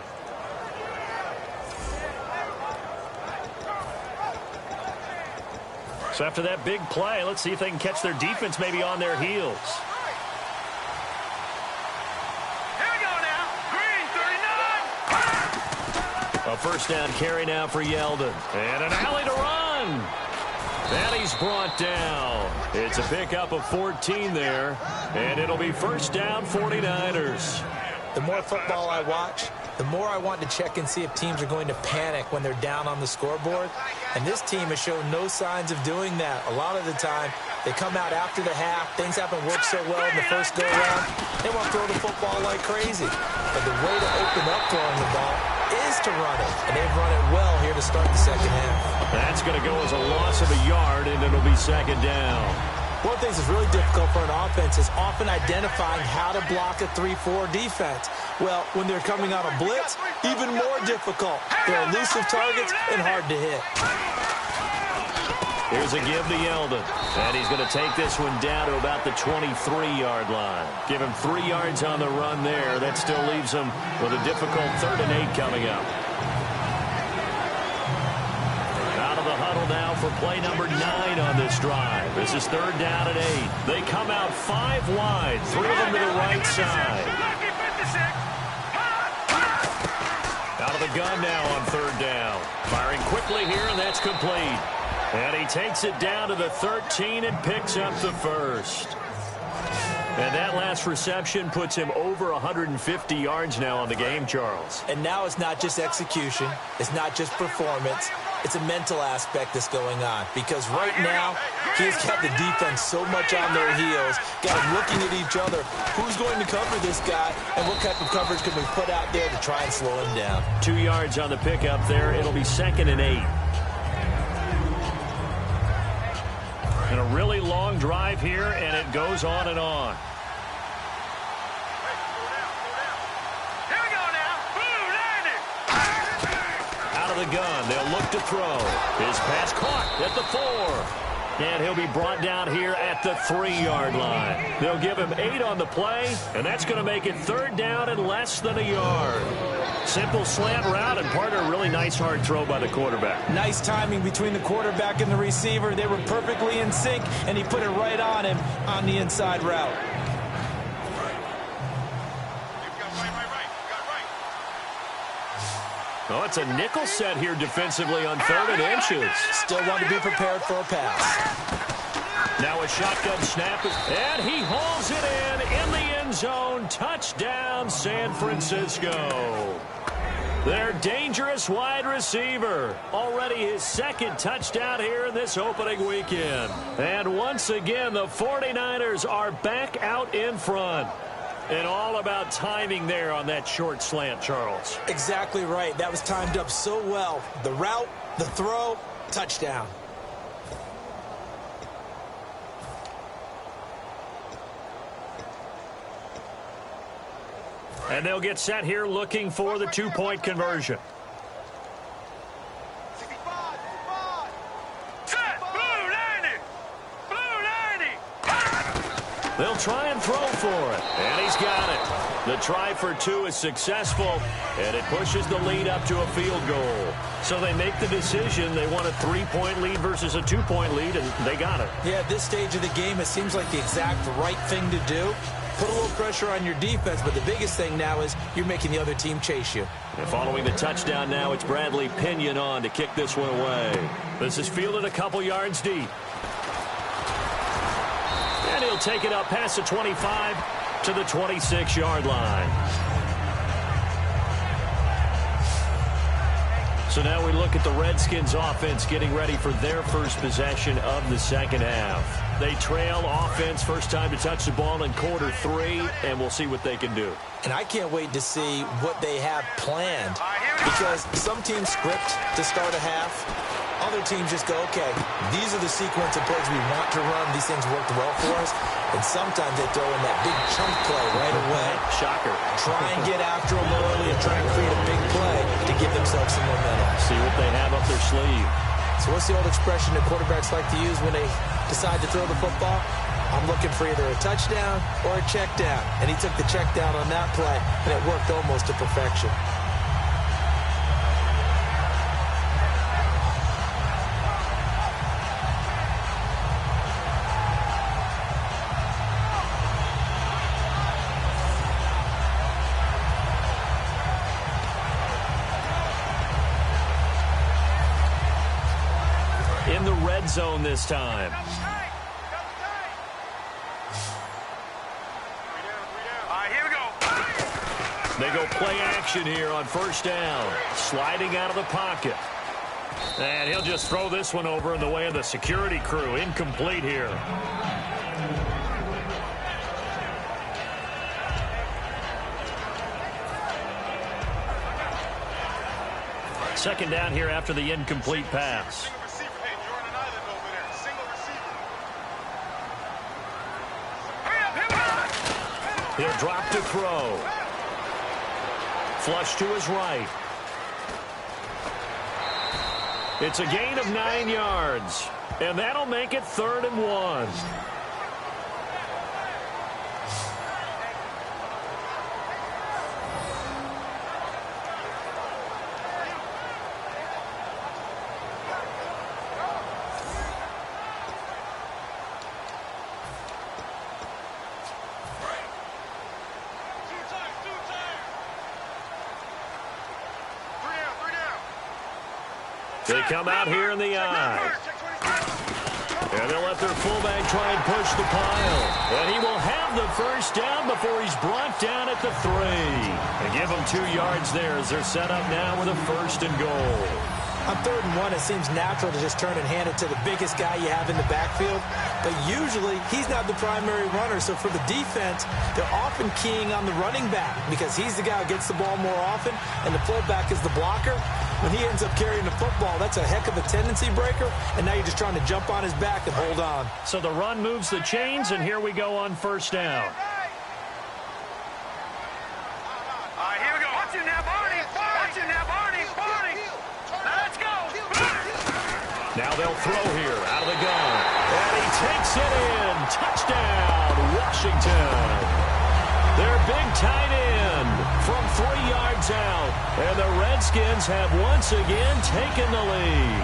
So after that big play, let's see if they can catch their defense maybe on their heels. A first down carry now for Yeldon. And an alley to run. And he's brought down. It's a pickup of 14 there. And it'll be first down 49ers. The more football I watch, the more I want to check and see if teams are going to panic when they're down on the scoreboard. And this team has shown no signs of doing that. A lot of the time, they come out after the half. Things haven't worked so well in the first go-around. They want to throw the football like crazy. But the way to open up throwing the ball is to run it. And they've run it well here to start the second half. That's going to go as a loss of a yard, and it'll be second down. One of the things that's really difficult for an offense is often identifying how to block a 3-4 defense. Well, when they're coming on a blitz, even more difficult. They're elusive targets and hard to hit. Here's a give to Yeldon. And he's going to take this one down to about the 23-yard line. Give him 3 yards on the run there. That still leaves him with a difficult 3rd and 8 coming up. Out of the huddle now for play number 9 on this drive. This is 3rd down and 8. They come out 5 wide. 3 of them to the right side. Out of the gun now on 3rd down. Firing quickly here, and that's complete. And he takes it down to the 13 and picks up the first. And that last reception puts him over 150 yards now on the game, Charles. And now it's not just execution. It's not just performance. It's a mental aspect that's going on. Because right now, he's got the defense so much on their heels. Got them looking at each other. Who's going to cover this guy? And what type of coverage can we put out there to try and slow him down? 2 yards on the pickup there. It'll be 2nd and 8. And a really long drive here, and it goes on and on. Out of the gun, they'll look to throw. His pass caught at the 4. And he'll be brought down here at the 3-yard line. They'll give him 8 on the play, and that's going to make it 3rd down and less than a yard. Simple slant route, and part of a really nice hard throw by the quarterback. Nice timing between the quarterback and the receiver. They were perfectly in sync, and he put it right on him on the inside route. Oh, it's a nickel set here defensively on 3rd and inches. Still want to be prepared for a pass. Now a shotgun snap, and he hauls it in the end zone. Touchdown, San Francisco. Their dangerous wide receiver. Already his 2nd touchdown here in this opening weekend. And once again, the 49ers are back out in front. And all about timing there on that short slant, Charles. Exactly right. That was timed up so well. The route, the throw, touchdown. And they'll get set here looking for the 2-point conversion. They'll try and throw for it. And he's got it. The try for two is successful, and it pushes the lead up to a field goal. So they make the decision. They want a 3-point lead versus a 2-point lead, and they got it. Yeah, at this stage of the game, it seems like the exact right thing to do. Put a little pressure on your defense, but the biggest thing now is you're making the other team chase you. And following the touchdown now, it's Bradley Pinion on to kick this one away. This is fielded a couple yards deep. And he'll take it up past the 25 to the 26-yard line. So now we look at the Redskins offense getting ready for their first possession of the second half. They trail offense first time to touch the ball in quarter 3, and we'll see what they can do. And I can't wait to see what they have planned, because some teams script to start a half. Other teams just go, okay, these are the sequence of plays we want to run. These things worked well for us. And sometimes they throw in that big chunk play right away. Shocker. Try and get after them early and try and create a big play to give themselves some momentum. See what they have up their sleeve. So what's the old expression that quarterbacks like to use when they decide to throw the football? I'm looking for either a touchdown or a check down. And he took the check down on that play, and it worked almost to perfection. In the red zone this time. They go play action here on first down. Sliding out of the pocket. And he'll just throw this one over in the way of the security crew. Incomplete here. Second down here after the incomplete pass. He'll drop to throw. Flush to his right. It's a gain of 9 yards. And that'll make it 3rd and 1. They come out here in the eye. And they'll let their fullback try and push the pile. And he will have the first down before he's brought down at the 3. They give him 2 yards there as they're set up now with a 1st and goal. On 3rd and 1, it seems natural to just turn and hand it to the biggest guy you have in the backfield. But usually, he's not the primary runner. So for the defense, they're often keying on the running back because he's the guy who gets the ball more often, and the fullback is the blocker. When he ends up carrying the football, that's a heck of a tendency breaker, and now you're just trying to jump on his back and hold on. So the run moves the chains, and here we go on first down. Here we go. Watch you now, Barney. Watch you now, Barney. Barney. Now let's go. Now they'll throw here out of the gun. And he takes it in. Touchdown, Washington. Their big tight end from 3 yards out. And the Redskins have once again taken the lead.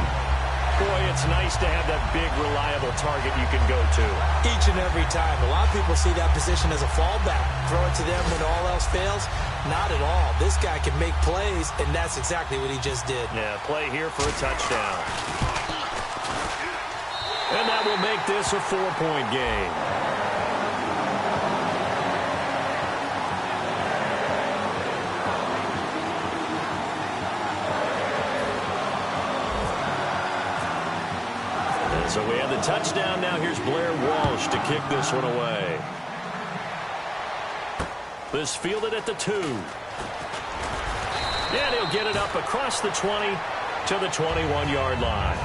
Boy, it's nice to have that big, reliable target you can go to. Each and every time. A lot of people see that position as a fallback. Throw it to them when all else fails. Not at all. This guy can make plays, and that's exactly what he just did. Yeah, play here for a touchdown. And that will make this a 4-point game. So we have the touchdown. Now here's Blair Walsh to kick this one away. This fielded at the 2. And he'll get it up across the 20 to the 21-yard line.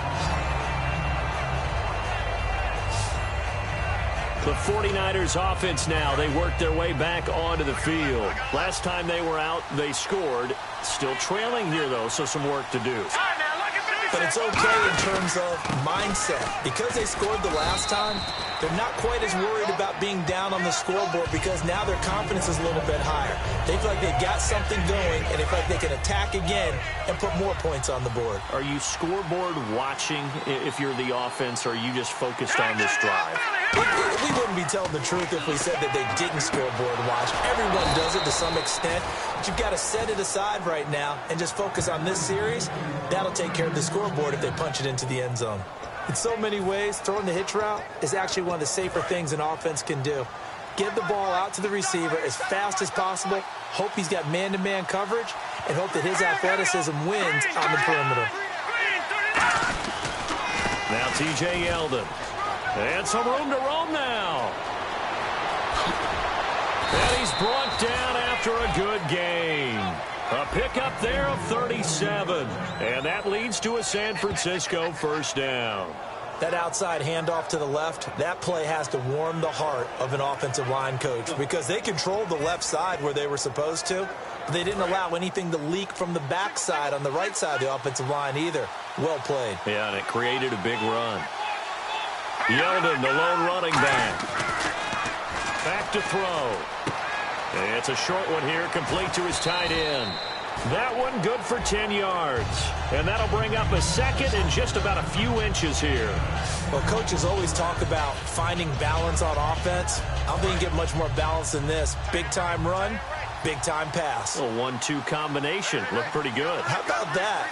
The 49ers offense now, they work their way back onto the field. Last time they were out, they scored. Still trailing here, though, so some work to do. All right, now look at 56. But it's okay in terms of mindset. Because they scored the last time, they're not quite as worried about being down on the scoreboard because now their confidence is a little bit higher. They feel like they've got something going, and they feel like they can attack again and put more points on the board. Are you scoreboard watching if you're the offense, or are you just focused on this drive? We wouldn't be telling the truth if we said that they didn't scoreboard watch. Everyone does it to some extent, but you've got to set it aside right now and just focus on this series. That'll take care of the scoreboard if they punch it into the end zone. In so many ways, throwing the hitch route is actually one of the safer things an offense can do. Get the ball out to the receiver as fast as possible, hope he's got man-to-man coverage, and hope that his athleticism wins on the perimeter. Now T.J. Yeldon. And some room to roam now. And he's brought down after a good game. A pickup there of 37. And that leads to a San Francisco first down. That outside handoff to the left, that play has to warm the heart of an offensive line coach because they controlled the left side where they were supposed to, but they didn't allow anything to leak from the backside on the right side of the offensive line either. Well played. Yeah, and it created a big run. Yeldon, the lone running back. Back to throw. It's a short one here, complete to his tight end. That one good for 10 yards. And that'll bring up a second and just about a few inches here. Well, coaches always talk about finding balance on offense. I don't think you get much more balance than this. Big-time run, big-time pass. A 1-2 combination. Looked pretty good. How about that?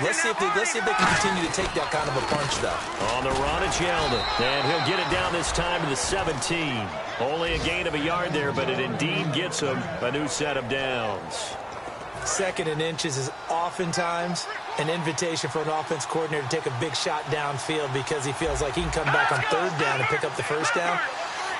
Let's see if they can continue to take that kind of a punch, though. On the run, it's Yeldon. And he'll get it down this time to the 17. Only a gain of a yard there, but it indeed gets him a new set of downs. Second and inches is oftentimes an invitation for an offense coordinator to take a big shot downfield because he feels like he can come back on third down and pick up the first down.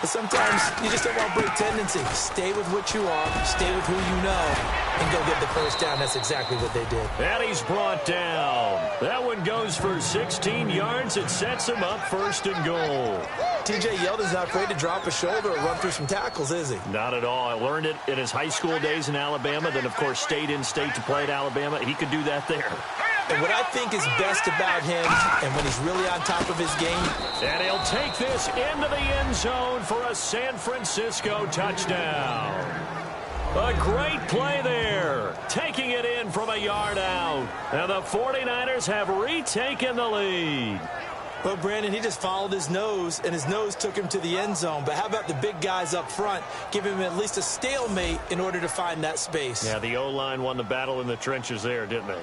But sometimes you just don't want to break tendency. Stay with what you are, stay with who you know, and go get the first down. That's exactly what they did. And he's brought down. That one goes for 16 yards. It sets him up first and goal. T.J. Yeldon's not afraid to drop a shoulder or run through some tackles, is he? Not at all. I learned it in his high school days in Alabama, then, of course, stayed in state to play at Alabama. He could do that there. And what I think is best about him, and when he's really on top of his game. And he'll take this into the end zone for a San Francisco touchdown. A great play there. Taking it in from a yard out. And the 49ers have retaken the lead. Well, Brandon, he just followed his nose, and his nose took him to the end zone. But how about the big guys up front? Give him at least a stalemate in order to find that space. Yeah, the O-line won the battle in the trenches there, didn't they?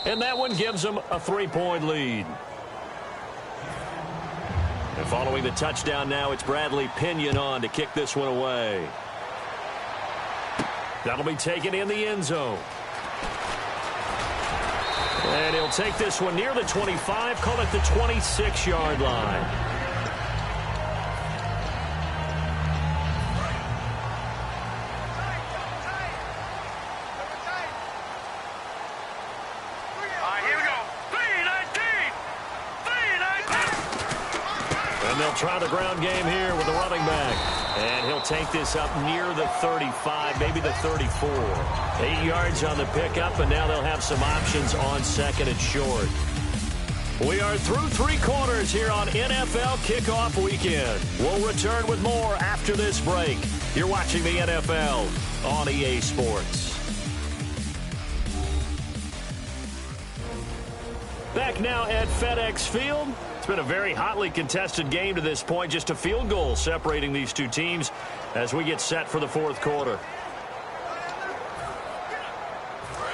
And that one gives them a 3-point lead. And following the touchdown now, it's Bradley Pinion on to kick this one away. That'll be taken in the end zone. And he'll take this one near the 25, call it the 26-yard line. And they'll try the ground game here with the running back. And he'll take this up near the 35, maybe the 34. 8 yards on the pickup, and now they'll have some options on second and short. We are through 3 quarters here on NFL Kickoff Weekend. We'll return with more after this break. You're watching the NFL on EA Sports. Back now at FedEx Field. It's been a very hotly contested game to this point. Just a field goal separating these two teams as we get set for the fourth quarter.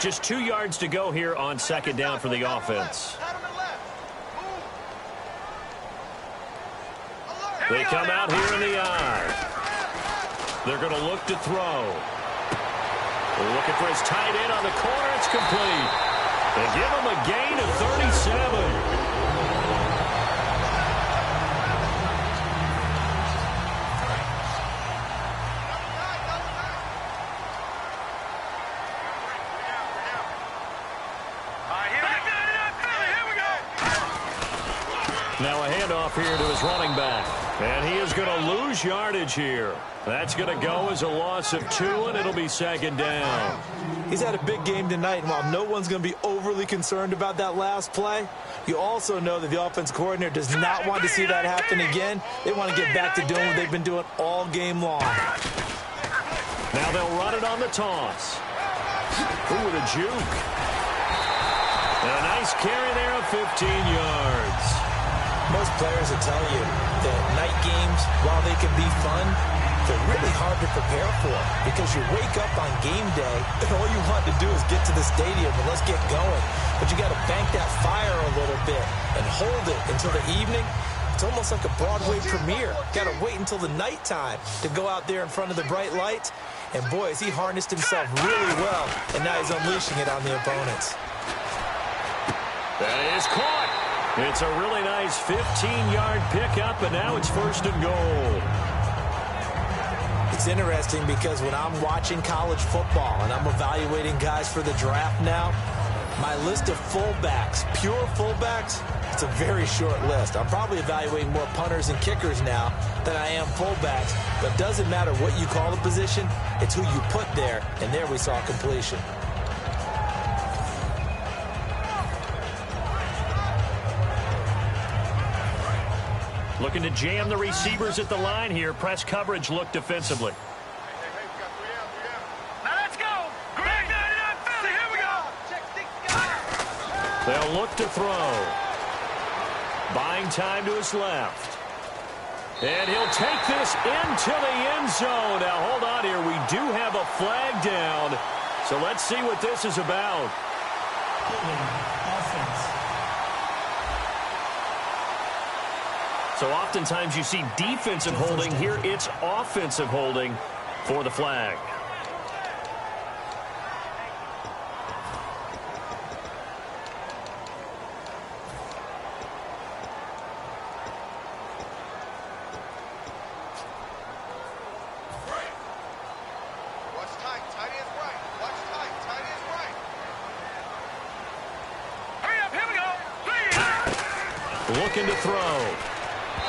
Just 2 yards to go here on second down for the offense. They come out here in the I. They're going to look to throw. They're looking for his tight end on the corner. It's complete. They give him a gain of 37. Now a handoff here to his running back. And he is going to lose yardage here. That's going to go as a loss of 2, and it'll be second down. He's had a big game tonight, and while no one's going to be overly concerned about that last play, you also know that the offense coordinator does not want to see that happen again. They want to get back to doing what they've been doing all game long. Now they'll run it on the toss. Ooh, with a juke. And a nice carry there of 15 yards. Most players will tell you that night games, while they can be fun, they're really hard to prepare for because you wake up on game day and all you want to do is get to the stadium and let's get going. But you got to bank that fire a little bit and hold it until the evening. It's almost like a Broadway premiere. Got to wait until the nighttime to go out there in front of the bright lights. And boy, has he harnessed himself really well, and now he's unleashing it on the opponents. That is caught. It's a really nice 15-yard pickup, and now it's 1st and goal. It's interesting because when I'm watching college football and I'm evaluating guys for the draft now, my list of fullbacks, pure fullbacks, it's a very short list. I'm probably evaluating more punters and kickers now than I am fullbacks, but it doesn't matter what you call the position, it's who you put there, and there we saw completion. Looking to jam the receivers at the line here. Press coverage look defensively. Now let's go. Green. Here we go. They'll look to throw. Buying time to his left. And he'll take this into the end zone. Now, hold on here. We do have a flag down. So let's see what this is about. Offense. So oftentimes you see defensive holding. Here it's offensive holding for the flag. Looking to throw.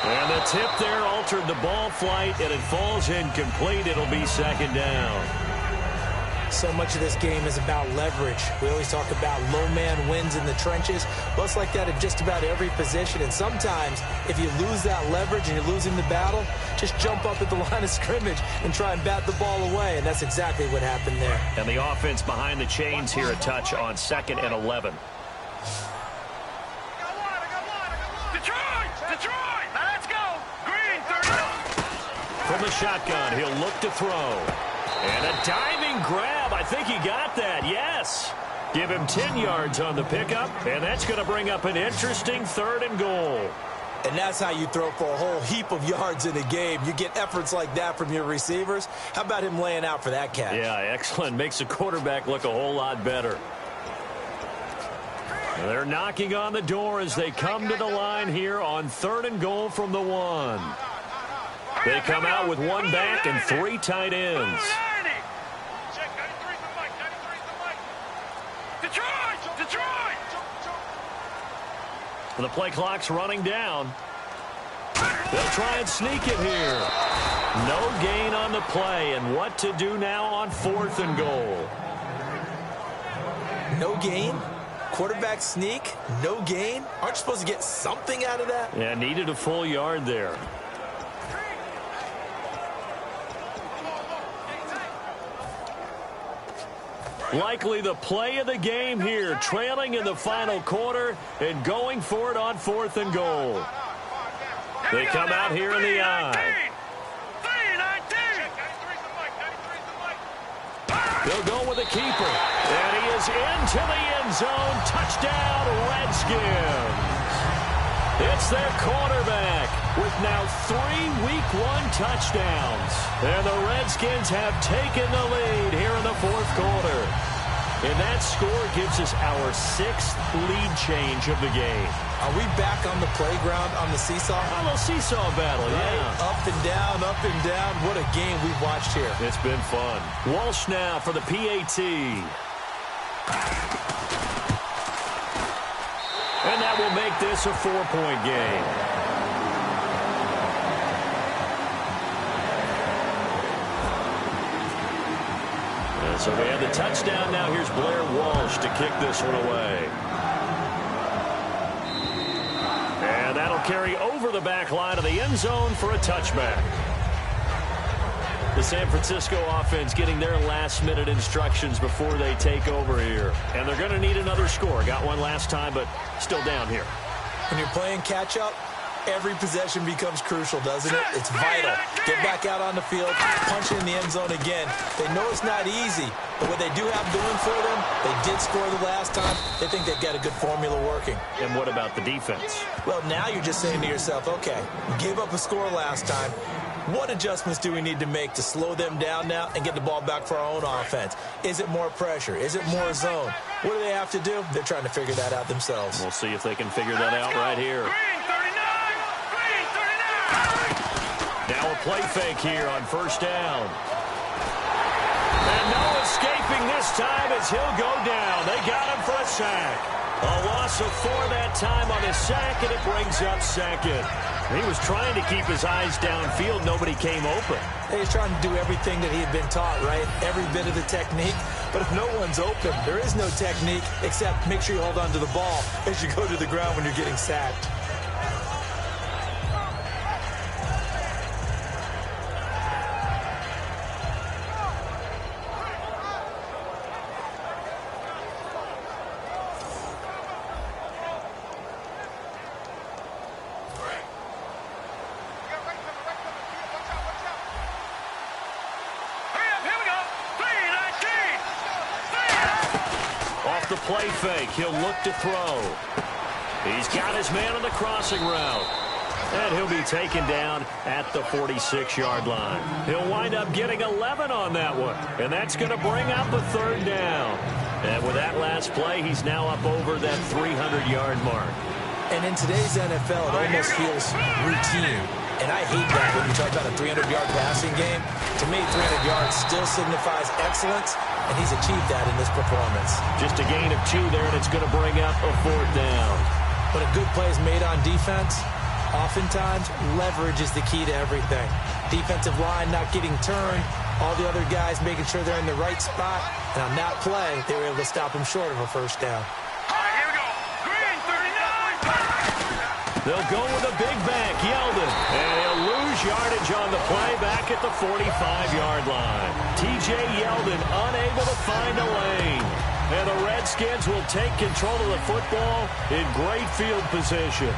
And the tip there altered the ball flight, and it falls incomplete. It'll be second down. So much of this game is about leverage. We always talk about low man wins in the trenches. Well, it's like that at just about every position. And sometimes, if you lose that leverage and you're losing the battle, just jump up at the line of scrimmage and try and bat the ball away. And that's exactly what happened there. And the offense behind the chains here a touch on 2nd and 11. From the shotgun, he'll look to throw. And a diving grab. I think he got that. Yes. Give him 10 yards on the pickup. And that's going to bring up an interesting 3rd and goal. And that's how you throw for a whole heap of yards in a game. You get efforts like that from your receivers. How about him laying out for that catch? Yeah, excellent. Makes the quarterback look a whole lot better. They're knocking on the door as they come to the line here on 3rd and goal from the 1. They come out with 1 back and 3 tight ends. The play clock's running down. They'll try and sneak it here. No gain on the play, and what to do now on 4th and goal. No gain? Quarterback sneak? No gain? Aren't you supposed to get something out of that? Yeah, needed a full yard there. Likely the play of the game here, trailing in the final quarter and going for it on 4th and goal. They come out here in the eye. They'll go with the keeper. And he is into the end zone. Touchdown, Redskins. It's their quarterback with now 3 Week 1 touchdowns. And the Redskins have taken the lead here in the 4th quarter. And that score gives us our 6th lead change of the game. Are we back on the playground on the seesaw? A little seesaw battle, yeah. Up and down, up and down. What a game we've watched here. It's been fun. Walsh now for the PAT. And that will make this a 4-point game. And so we have the touchdown now. Here's Blair Walsh to kick this one away. And that'll carry over the back line of the end zone for a touchback. The San Francisco offense getting their last-minute instructions before they take over here. And they're going to need another score. Got one last time, but still down here. When you're playing catch-up, every possession becomes crucial, doesn't it? It's vital. Get back out on the field, punch it in the end zone again. They know it's not easy, but what they do have going for them, they did score the last time. They think they've got a good formula working. And what about the defense? Well, now you're just saying to yourself, okay, we gave up a score last time. What adjustments do we need to make to slow them down now and get the ball back for our own offense? Is it more pressure? Is it more zone? What do they have to do? They're trying to figure that out themselves. We'll see if they can figure that out right here. Now a play fake here on first down. And no escaping this time as he'll go down. They got him for a sack. A loss of 4 that time on his sack, and it brings up second. He was trying to keep his eyes downfield. Nobody came open. He's trying to do everything that he had been taught, right? Every bit of the technique. But if no one's open, there is no technique except make sure you hold on to the ball as you go to the ground when you're getting sacked. The play fake. He'll look to throw. He's got his man on the crossing route. And he'll be taken down at the 46-yard line. He'll wind up getting 11 on that one. And that's going to bring up a third down. And with that last play, he's now up over that 300-yard mark. And in today's NFL, it almost feels routine. And I hate that when you talk about a 300-yard passing game. To me, 300 yards still signifies excellence, and he's achieved that in this performance. Just a gain of 2 there, and it's going to bring up a fourth down. When a good play is made on defense, oftentimes leverage is the key to everything. Defensive line not getting turned, all the other guys making sure they're in the right spot, and on that play, they were able to stop him short of a first down. They'll go with a big back, Yeldon, and he'll lose yardage on the play back at the 45-yard line. T.J. Yeldon unable to find a lane. And the Redskins will take control of the football in great field position.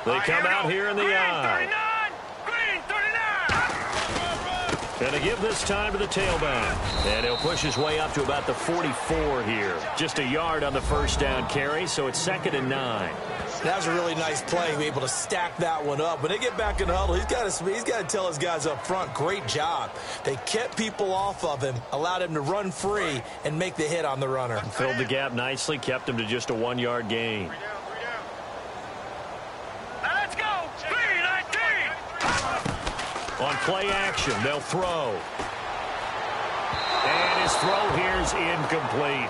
They come out here in the eye. Going to give this time to the tailback. And he'll push his way up to about the 44 here. Just a yard on the first down carry, so it's 2nd and 9. That was a really nice play. He was able to stack that one up. When they get back in the huddle, he's got to tell his guys up front, great job. They kept people off of him, allowed him to run free, and make the hit on the runner. Filled the gap nicely, kept him to just a 1-yard gain. On play action, they'll throw. And his throw here is incomplete.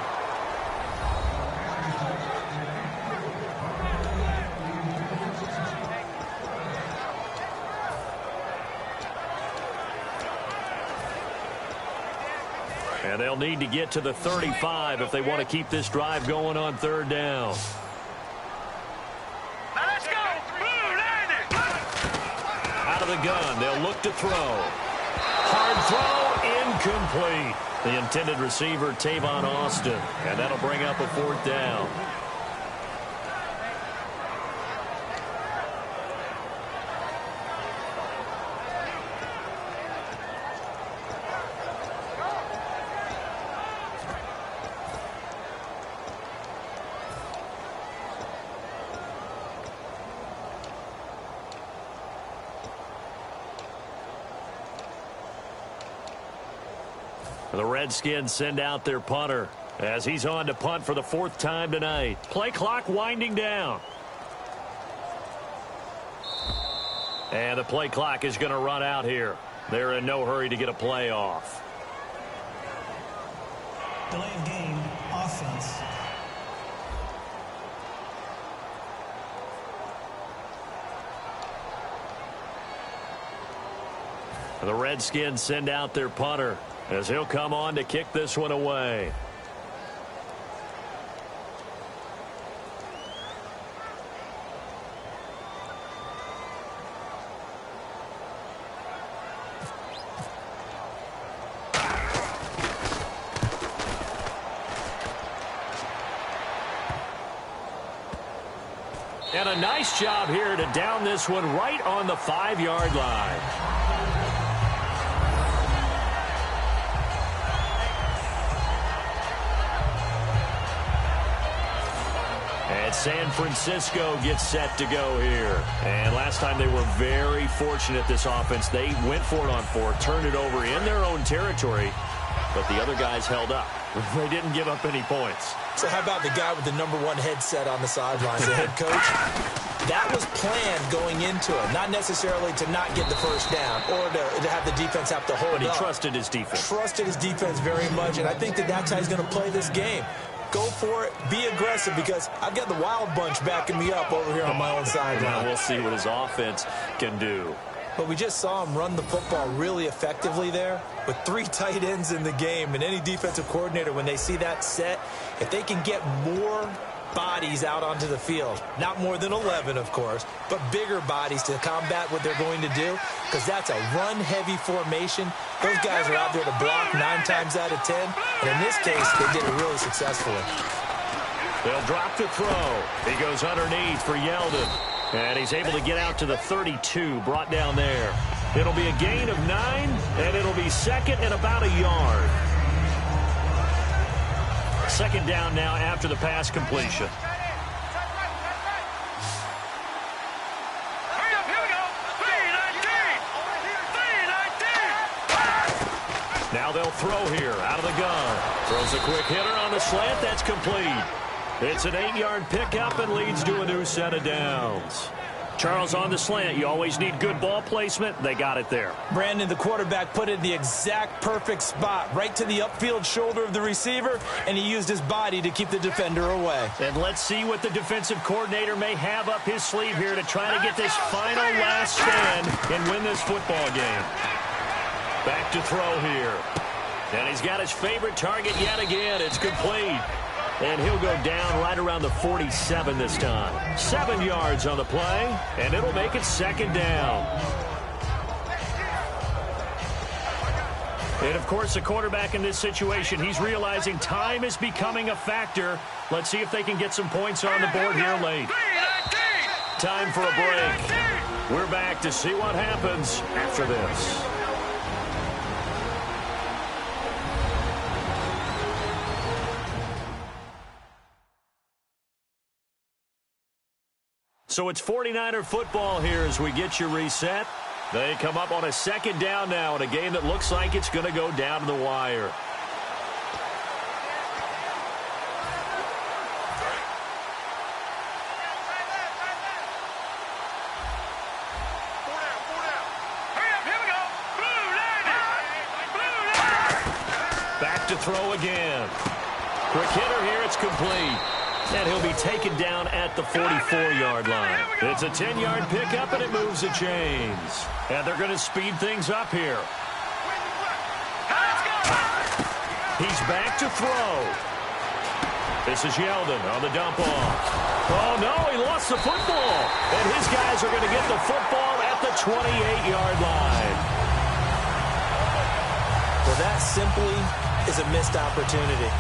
And they'll need to get to the 35 if they want to keep this drive going on 3rd down. The gun. They'll look to throw. Hard throw, incomplete. The intended receiver, Tavon Austin. And that'll bring up a 4th down. The Redskins send out their punter as he's on to punt for the 4th time tonight. Play clock winding down. And the play clock is going to run out here. They're in no hurry to get a play off. Delay of game, offense. The Redskins send out their punter as he'll come on to kick this one away. And a nice job here to down this one right on the 5-yard line. And San Francisco gets set to go here. And last time they were very fortunate, this offense. They went for it on 4, turned it over in their own territory, but the other guys held up. They didn't give up any points. So how about the guy with the #1 headset on the sidelines, the head coach? That was planned going into it, not necessarily to not get the first down or to have the defense have to hold up. But he trusted his defense. Trusted his defense very much, and I think that's how he's going to play this game. Go for it. Be aggressive, because I've got the wild bunch backing me up over here on my own sideline. We'll see what his offense can do. But we just saw him run the football really effectively there with 3 tight ends in the game. And any defensive coordinator, when they see that set, if they can get more bodies out onto the field, not more than 11, of course, but bigger bodies to combat what they're going to do, because that's a run-heavy formation. Those guys are out there to block 9 times out of 10. And in this case, they did it really successfully. They'll drop to throw. He goes underneath for Yeldon. And he's able to get out to the 32, brought down there. It'll be a gain of 9, and it'll be second and about a yard. Second down now after the pass completion. Now they'll throw here out of the gun. Throws a quick hitter on the slant. That's complete. It's an 8-yard pickup and leads to a new set of downs. Charles, on the slant, you always need good ball placement. They got it there. Brandon, the quarterback, put it in the exact perfect spot, right to the upfield shoulder of the receiver, and he used his body to keep the defender away. And let's see what the defensive coordinator may have up his sleeve here to try to get this final last stand and win this football game. Back to throw here. And he's got his favorite target yet again. It's complete. And he'll go down right around the 47 this time. 7 yards on the play, and it'll make it second down. And, of course, the quarterback in this situation, he's realizing time is becoming a factor. Let's see if they can get some points on the board here late. Time for a break. We're back to see what happens after this. So it's 49er football here as we get you reset. They come up on a second down now in a game that looks like it's going to go down to the wire. Back to throw again. Quick hitter here. It's complete. And he'll be taken down at the 44-yard line. It's a 10-yard pickup, and it moves the chains. And they're going to speed things up here. He's back to throw. This is Yeldon on the dump off. Oh, no, he lost the football. And his guys are going to get the football at the 28-yard line. Well, that simply is a missed opportunity.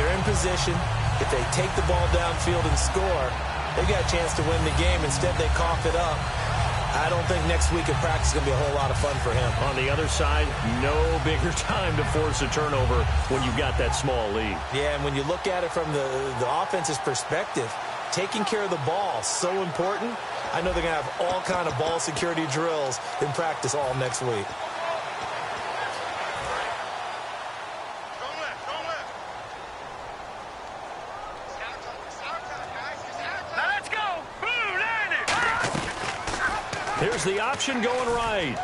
They're in position. If they take the ball downfield and score, they've got a chance to win the game. Instead, they cough it up. I don't think next week of practice is going to be a whole lot of fun for him. On the other side, no bigger time to force a turnover when you've got that small lead. Yeah, and when you look at it from the offense's perspective, taking care of the ball is so important. I know they're going to have all kind of ball security drills in practice all next week. Here's the option going right.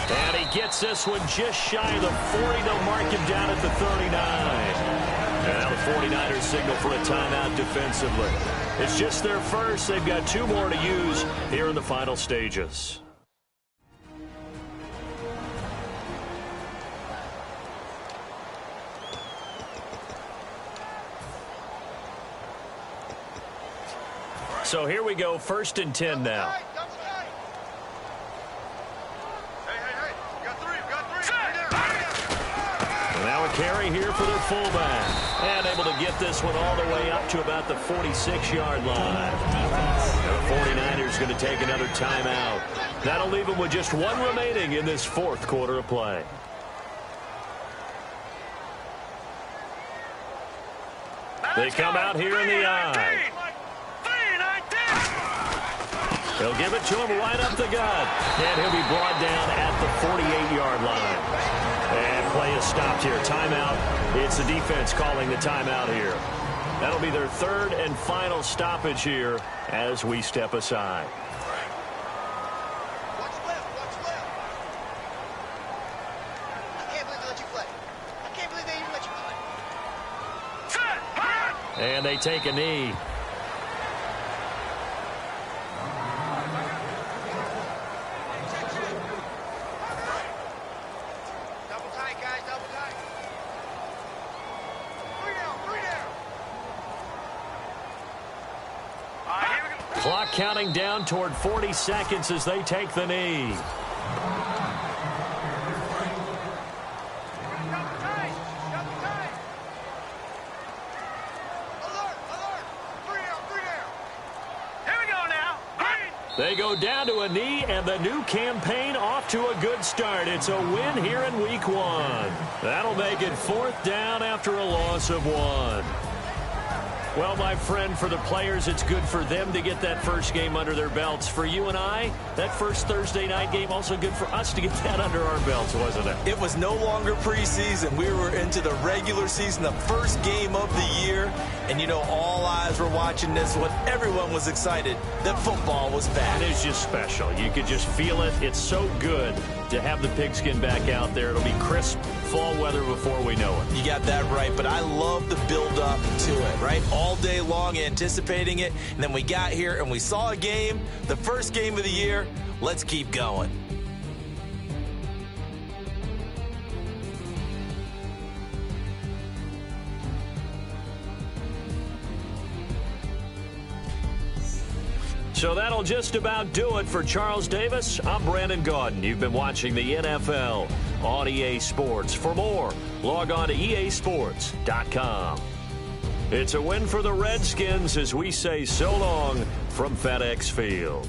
And he gets this one just shy of the 40. They'll mark him down at the 39. And now the 49ers signal for a timeout defensively. It's just their first. They've got 2 more to use here in the final stages. So here we go, 1st and 10 now. Now a carry here for their fullback. And able to get this one all the way up to about the 46-yard line. The 49ers going to take another timeout. That'll leave them with just 1 remaining in this 4th quarter of play. They come out here in the eye. They'll give it to him right up the gut. And he'll be brought down at the 48-yard line. And play is stopped here. Timeout. It's the defense calling the timeout here. That'll be their 3rd and final stoppage here as we step aside. Watch left, watch left. I can't believe they let you play. I can't believe they even let you play. And they take a knee. Clock counting down toward 40 seconds as they take the knee. They go down to a knee, and the new campaign off to a good start. It's a win here in week 1. That'll make it 4th down after a loss of 1. Well, my friend, for the players, it's good for them to get that first game under their belts. For you and I, that first Thursday night game, also good for us to get that under our belts, wasn't it? It was no longer preseason. We were into the regular season, the first game of the year. And, you know, all eyes were watching this one. Everyone was excited that football was back. It is just special. You could just feel it. It's so good to have the pigskin back out there. It'll be crisp fall weather before we know it. You got that right, but I love the build-up to it, right? All day long anticipating it, and then we got here and we saw a game, the first game of the year. Let's keep going. So that'll just about do it for Charles Davis. I'm Brandon Gaudin. You've been watching the NFL on EA Sports. For more, log on to easports.com. It's a win for the Redskins as we say so long from FedEx Field.